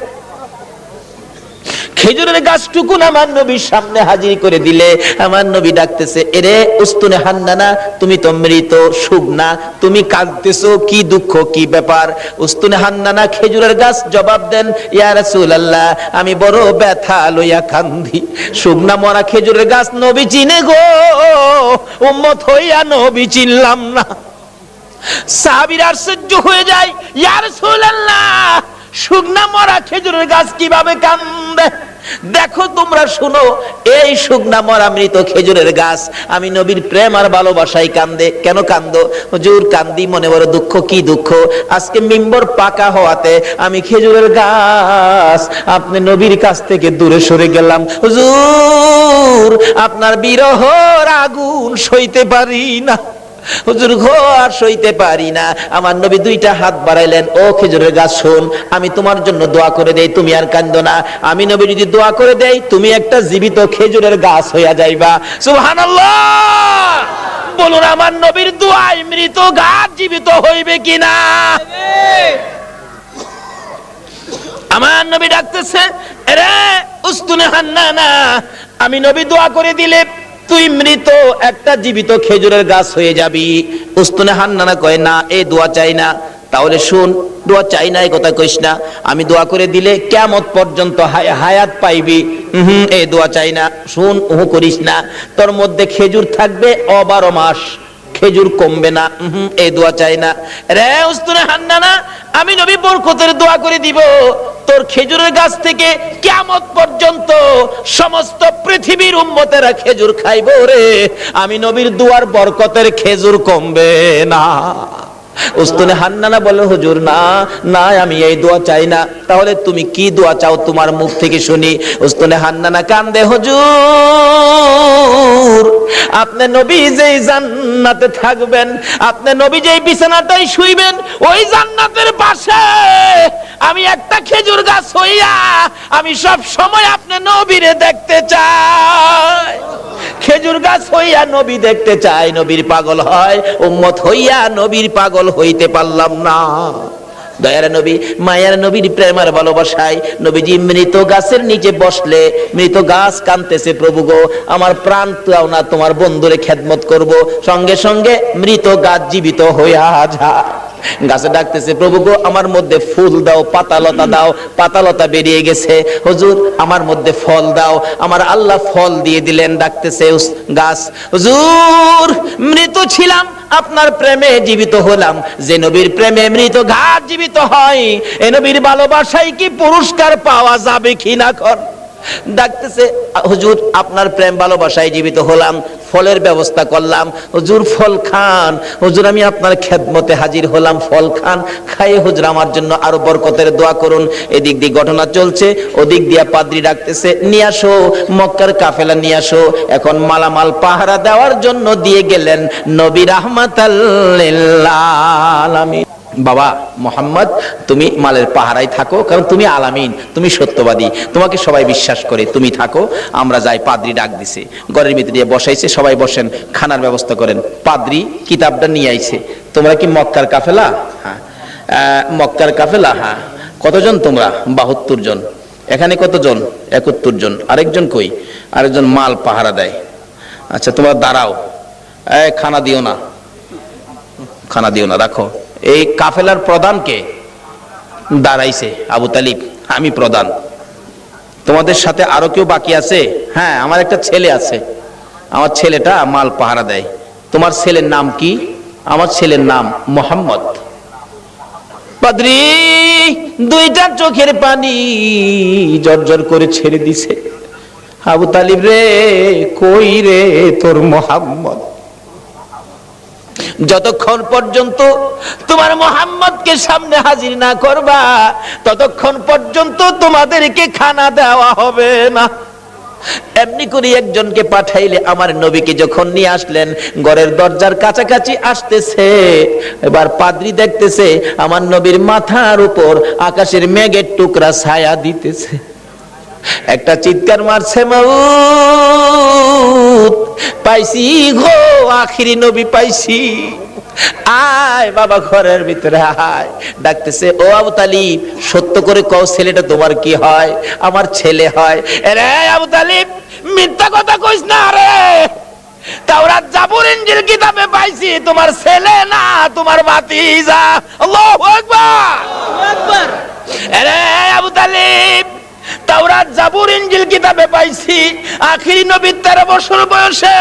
খেজুরের গাছটুকু আমার নবীর সামনে হাজির করে দিলে আমার নবী ডাকতেছে, এরে উস্তুনে হান্নানা, তুমি তো মৃত, শুকনা, তুমি কাঁদতেছো, কি দুঃখ, কি ব্যাপার? উস্তুনে হান্নানা খেজুরের গাছ জবাব দেন, ইয়া রাসূলুল্লাহ আমি বড় ব্যথা লইয়া কান্দি। শুকনা মরা খেজুরের গাছ নবী চিনে গো, উম্মত হইয়া নবী চিনলাম না। সাহাবীরা আশ্চর্য হয়ে যায়, ইয়া রাসূলুল্লাহ শুকনা মরা খেজুরের গাছ কিভাবে কান্দে? দেখো তোমরা শুনো, এই শুকনা মরা মৃত খেজুরের গাছ আমি নবীর প্রেম আর ভালোবাসায় কান্দে। কেন কান্দো? হুজুর কান্দি মনে বড় দুঃখ। কি দুঃখ? আজকে মিম্বর পাকা হওয়াতে আমি খেজুরের গাছ আপনি নবীর কাছ থেকে দূরে সরে গেলাম। হুজুর আপনার বিরহর আগুন সইতে পারি না, হুজুর গো আর সইতে পারি না। আমার নবী দুইটা হাত বাড়াইলেন, ও খেজুরের গাছ শোন, আমি তোমার জন্য দোয়া করে দেই, তুমি আর কান্দো না। আমি নবী যদি দোয়া করে দেই, তুমি একটা জীবিত খেজুরের গাছ হইয়া যাইবা। সুবহানাল্লাহ বলুন, আমার নবীর দোয়ায় মৃত গাছ জীবিত হইবে কিনা? আমার নবী ডাকতেছে, আরে উস্তুনে হান্নানা, আমি নবী দোয়া করে দিলে তুই মৃত একটা জীবিত খেজুরের গাছ হয়ে যাবি। উস্তুনে হান্নানা কয়, না এই দোয়া চাই না। তাহলে শুন, দোয়া চাই না এই কথা কইস না, আমি দোয়া করে দিলে কিয়ামত পর্যন্ত হায়াত পাইবি। এই দোয়া চাই না, শুন ওহ করিস না, তোর মধ্যে খেজুর থাকবে 12 মাস, খেজুর কমবে না। এই দোয়া চাই না। রে উস্তুনে হান্নানা, আমি নবী বরকতের দোয়া করে দিব, তোর খেজুরের গাছ থেকে কিয়ামত পর্যন্ত সমস্ত পৃথিবীর উম্মতেরা খেজুর খাইবো রে। আমি নবীর দুয়ার বরকতের খেজুর কমবে না। উস্তুনে হান্নানা বলে, হুজুর না না আমি এই দোয়া চাই না। তাহলে তুমি কি দোয়া চাও তোমার মুখ থেকে শুনি। উস্তুনে হান্নানা কান্দে, হুজুর আপনি নবী যেই জান্নাতে থাকবেন, আপনি নবী যেই বিছানাটাই শুইবেন, ওই জান্নাতের পাশে আমি একটা খেজুর গাছ হইয়া আমি সব সময় আপনি নবীরে দেখতে চাই। খেজুর গাছ হইয়া নবী দেখতে চাই, নবীর পাগল হয়, উম্মত হইয়া নবীর পাগল হইতে পারলাম না। দয়ার নবী, মায়ার নবীর প্রেম আর ভালোবাসায় নবীজি মৃত গাছের নিচে বসলে মৃত গাছ কাঁদতেছে, প্রভু গো আমার প্রাণ দাও না, তোমার বন্ধুরে খেদমত করব। সঙ্গে সঙ্গে মৃত গাছ জীবিত হইয়া যায়। গাছে ডাকতেছে, প্রভু গো আমার মধ্যে ফুল দাও, পাতালতা দাও। পাতালতা বেরিয়ে গেছে। হুজুর আমার মধ্যে ফল দাও। আমার আল্লাহ ফল দিয়ে দিলেন। ডাকতেছে গাছ, হুজুর মৃত ছিলাম, আপনার প্রেমে জীবিত হলাম। যে নবীর প্রেমে মৃত গাছ জীবিত হয়, এ নবীর ভালোবাসায় কি পুরস্কার পাওয়া যাবে কিনা? কর ডাকতেছে, হুজুর আপনার প্রেম ভালোবাসায় জীবিত হলাম, ফলের ব্যবস্থা করলাম। হুজুর ফল খান। হুজুর আমি আপনার খেদমতে হাজির হলাম, ফল খান। খাইয়ে হুজুর আমার জন্য আরো বরকতের দোয়া করুন। এদিক দিয়ে ঘটনা চলছে, ওদিক দিয়ে পাদ্রী ডাকতেছে, নিয়ে আসো মক্কার কাফেলা নিয়ে আসো। এখন মালামাল পাহারা দেওয়ার জন্য দিয়ে গেলেন নবী রাহমাতাল লিল আলামিন। বাবা মোহাম্মদ তুমি মালের পাহারায় থাকো, কারণ তুমি আলামিন, তুমি সত্যবাদী, তোমাকে সবাই বিশ্বাস করে, তুমি থাকো। আমরা যাই। পাদ্রী ডাক দিছে, ঘরের ভিতরে দিয়ে বসাইছে, সবাই বসেন, খানার ব্যবস্থা করেন। পাদ্রী কিতাবটা নিয়ে আইছে, তোমরা কি মক্কার কাফেলা? হ্যাঁ। মক্কার কাফেলা? হ্যাঁ। কতজন তোমরা? 72 জন। এখানে কতজন? 71 জন। আরেকজন কই? আরেকজন মাল পাহারা দেয়। আচ্ছা তোমরা দাঁড়াও, খানা দিও না, খানা দিও না, রাখো। এই কাফেলার প্রধানকে দাঁড়াইছে আবু তালিব, আমি প্রধান, তোমাদের সাথে আরো কেউ বাকি আছে? হ্যাঁ, আমার একটা ছেলে আছে, আমার ছেলেটা মাল পাহারা দেয়। তোমার ছেলের নাম কি? আমার ছেলের নাম মোহাম্মদ। পাদ্রী দুইটা চোখের পানি জর্জর করে ছেড়ে দিছে। আবু তালিব রে, কই রে তোর মোহাম্মদ? যতক্ষণ পর্যন্ত তোমার মোহাম্মদকে সামনে হাজির না করবা, ততক্ষণ পর্যন্ত তোমাদেরকে খানা দেওয়া হবে না। এমনি করে একজনকে পাঠাইলে আমার নবীকে যখন নিয়ে আসলেন, ঘরের দরজার কাছাকাছি আসতেছে, এবার পাদ্রী দেখতেছে আমার নবীর মাথার উপর আকাশের মেঘের টুকরা ছায়া দিতেছে। একটা চিৎকার মারছে, মাউত পাইছি গো, আখিরি নবী পাইছি, আয় বাবা ঘরের ভিতরে আয়। ডাকতেছে, ও আবু তালিব, সত্য করে কও ছেলেটা তোমার কি হয়? আমার ছেলে হয়। রে আবু তালিব, মিথ্যা কথা কইস না রে, তাওরাত জাবুর ইনজিল কিতাবে পাইছি তোমার ছেলে না, তোমার ভাতিজা। আল্লাহু আকবার, আকবার। রে আবু তালিব, তাওরাত জাবুর ইনজিল কিতাবে পাইছি আখিরি নবী 13 বছর বয়সে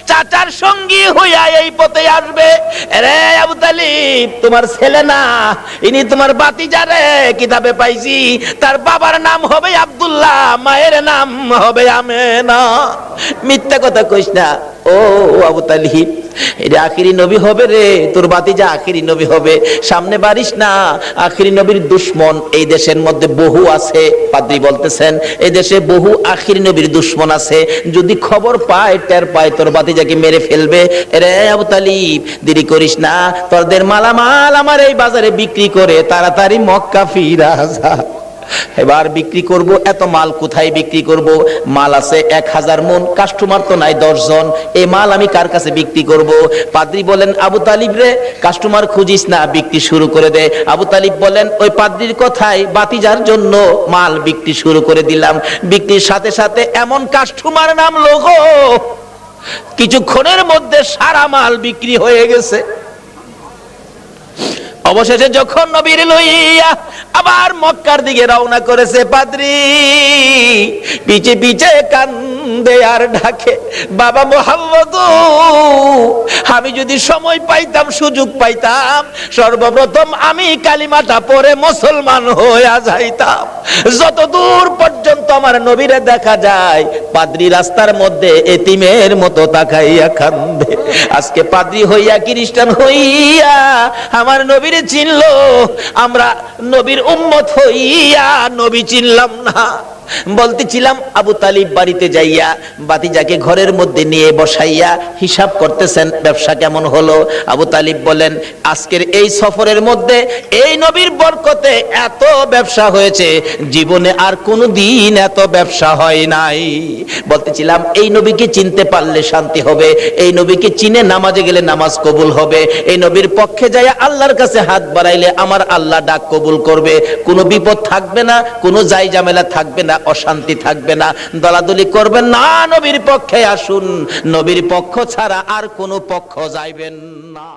চাচার সঙ্গী হইয়া এই পথে আসবে। রে আবু তালিব, তোমার ছেলে না, ইনি তোমার ভাতিজা রে। কিতাবে পাইছি তার বাবার নাম হবে আব্দুল্লাহ, মায়ের নাম হবে আমেনা। মিথ্যা কথা কইস না ও আবু তালিব, এটা আখিরি নবী হবে রে, তোর ভাতিজা আখিরি নবী হবে। সামনে বাড়িস না, আখিরি নবীর দুশমন এই দেশের মধ্যে বহু আছে। পাদ্রী বলতেছেন এই দেশে বহু আখিরি নবীর দুশমন আছে, যদি খবর পায়, টের পায়, তোর ভাতিজাকে মেরে ফেলবে। রে আবু তালিব, দেরি করিস না, তোদের মালামাল আমার এই বাজারে বিক্রি করে তাড়াতাড়ি মক্কা ফিরা যা। এবার বিক্রি করব, এত মাল কোথায় বিক্রি করব? মাল আছে 1000 মন, কাস্টমার তো নাই 10 জন, এই মাল আমি কার কাছে বিক্রি করব? পাদ্রী বলেন, আবু তালিব রে, কাস্টমার খুঁজিস না, বিক্রি শুরু করে দে। আবু তালিব বলেন, ওই পাদ্রীর কথায় ভাতিজার জন্য মাল বিক্রি শুরু করে দিলাম। বিক্রির সাথে সাথে এমন কাস্টমার নামলো গো, কিছুক্ষণের মধ্যে সারা মাল বিক্রি হয়ে গেছে। অবশেষে যখন নবীর লইয়া আবার মক্কার দিকে রওনা করেছে, পাদ্রী পিছে পিছে কান্দে আর ডাকে, বাবা মোহাম্মদ, আমি যদি সময় পাইতাম, সুযোগ পাইতাম, সর্বপ্রথম আমি কালিমাটা পড়ে মুসলমান হইয়া যাইতাম। যতদূর পর্যন্ত আমার নবীরে দেখা যায়, পাদ্রী রাস্তার মধ্যে এতিমের মতো তাকাইয়া কান্দে। আজকে পাদ্রী হইয়া, খ্রিস্টান হইয়া আমার নবীরে চিনলো, আমরা নবীর উম্মত হইয়া নবী চিনলাম না। বলতেছিলাম আবু তালিব বাড়িতে যাইয়া ভাতিজাকে ঘরের মধ্যে নিয়ে বসাইয়া হিসাব করতেছেন, ব্যবসা কেমন হলো? আবু তালিব বলেন, আজকের এই সফরের মধ্যে এই নবীর বরকতে এত ব্যবসা হয়েছে, জীবনে আর কোনো দিন এত ব্যবসা হয় নাই। বলতেছিলাম এই নবীকে চিনতে পারলে শান্তি হবে, এই নবীকে চিনে নামাজে গেলে নামাজ কবুল হবে, এই নবীর পক্ষে যাইয়া আল্লাহর কাছে হাত বাড়াইলে আমার আল্লাহ ডাক কবুল করবে, কোনো বিপদ থাকবে না, কোনো জাই ঝামেলা থাকবে না, অশান্তি থাকবে না। দলাদলি করবেন না, নবীর পক্ষে আসুন, নবীর পক্ষ ছাড়া আর কোনো পক্ষ যাইবেন না।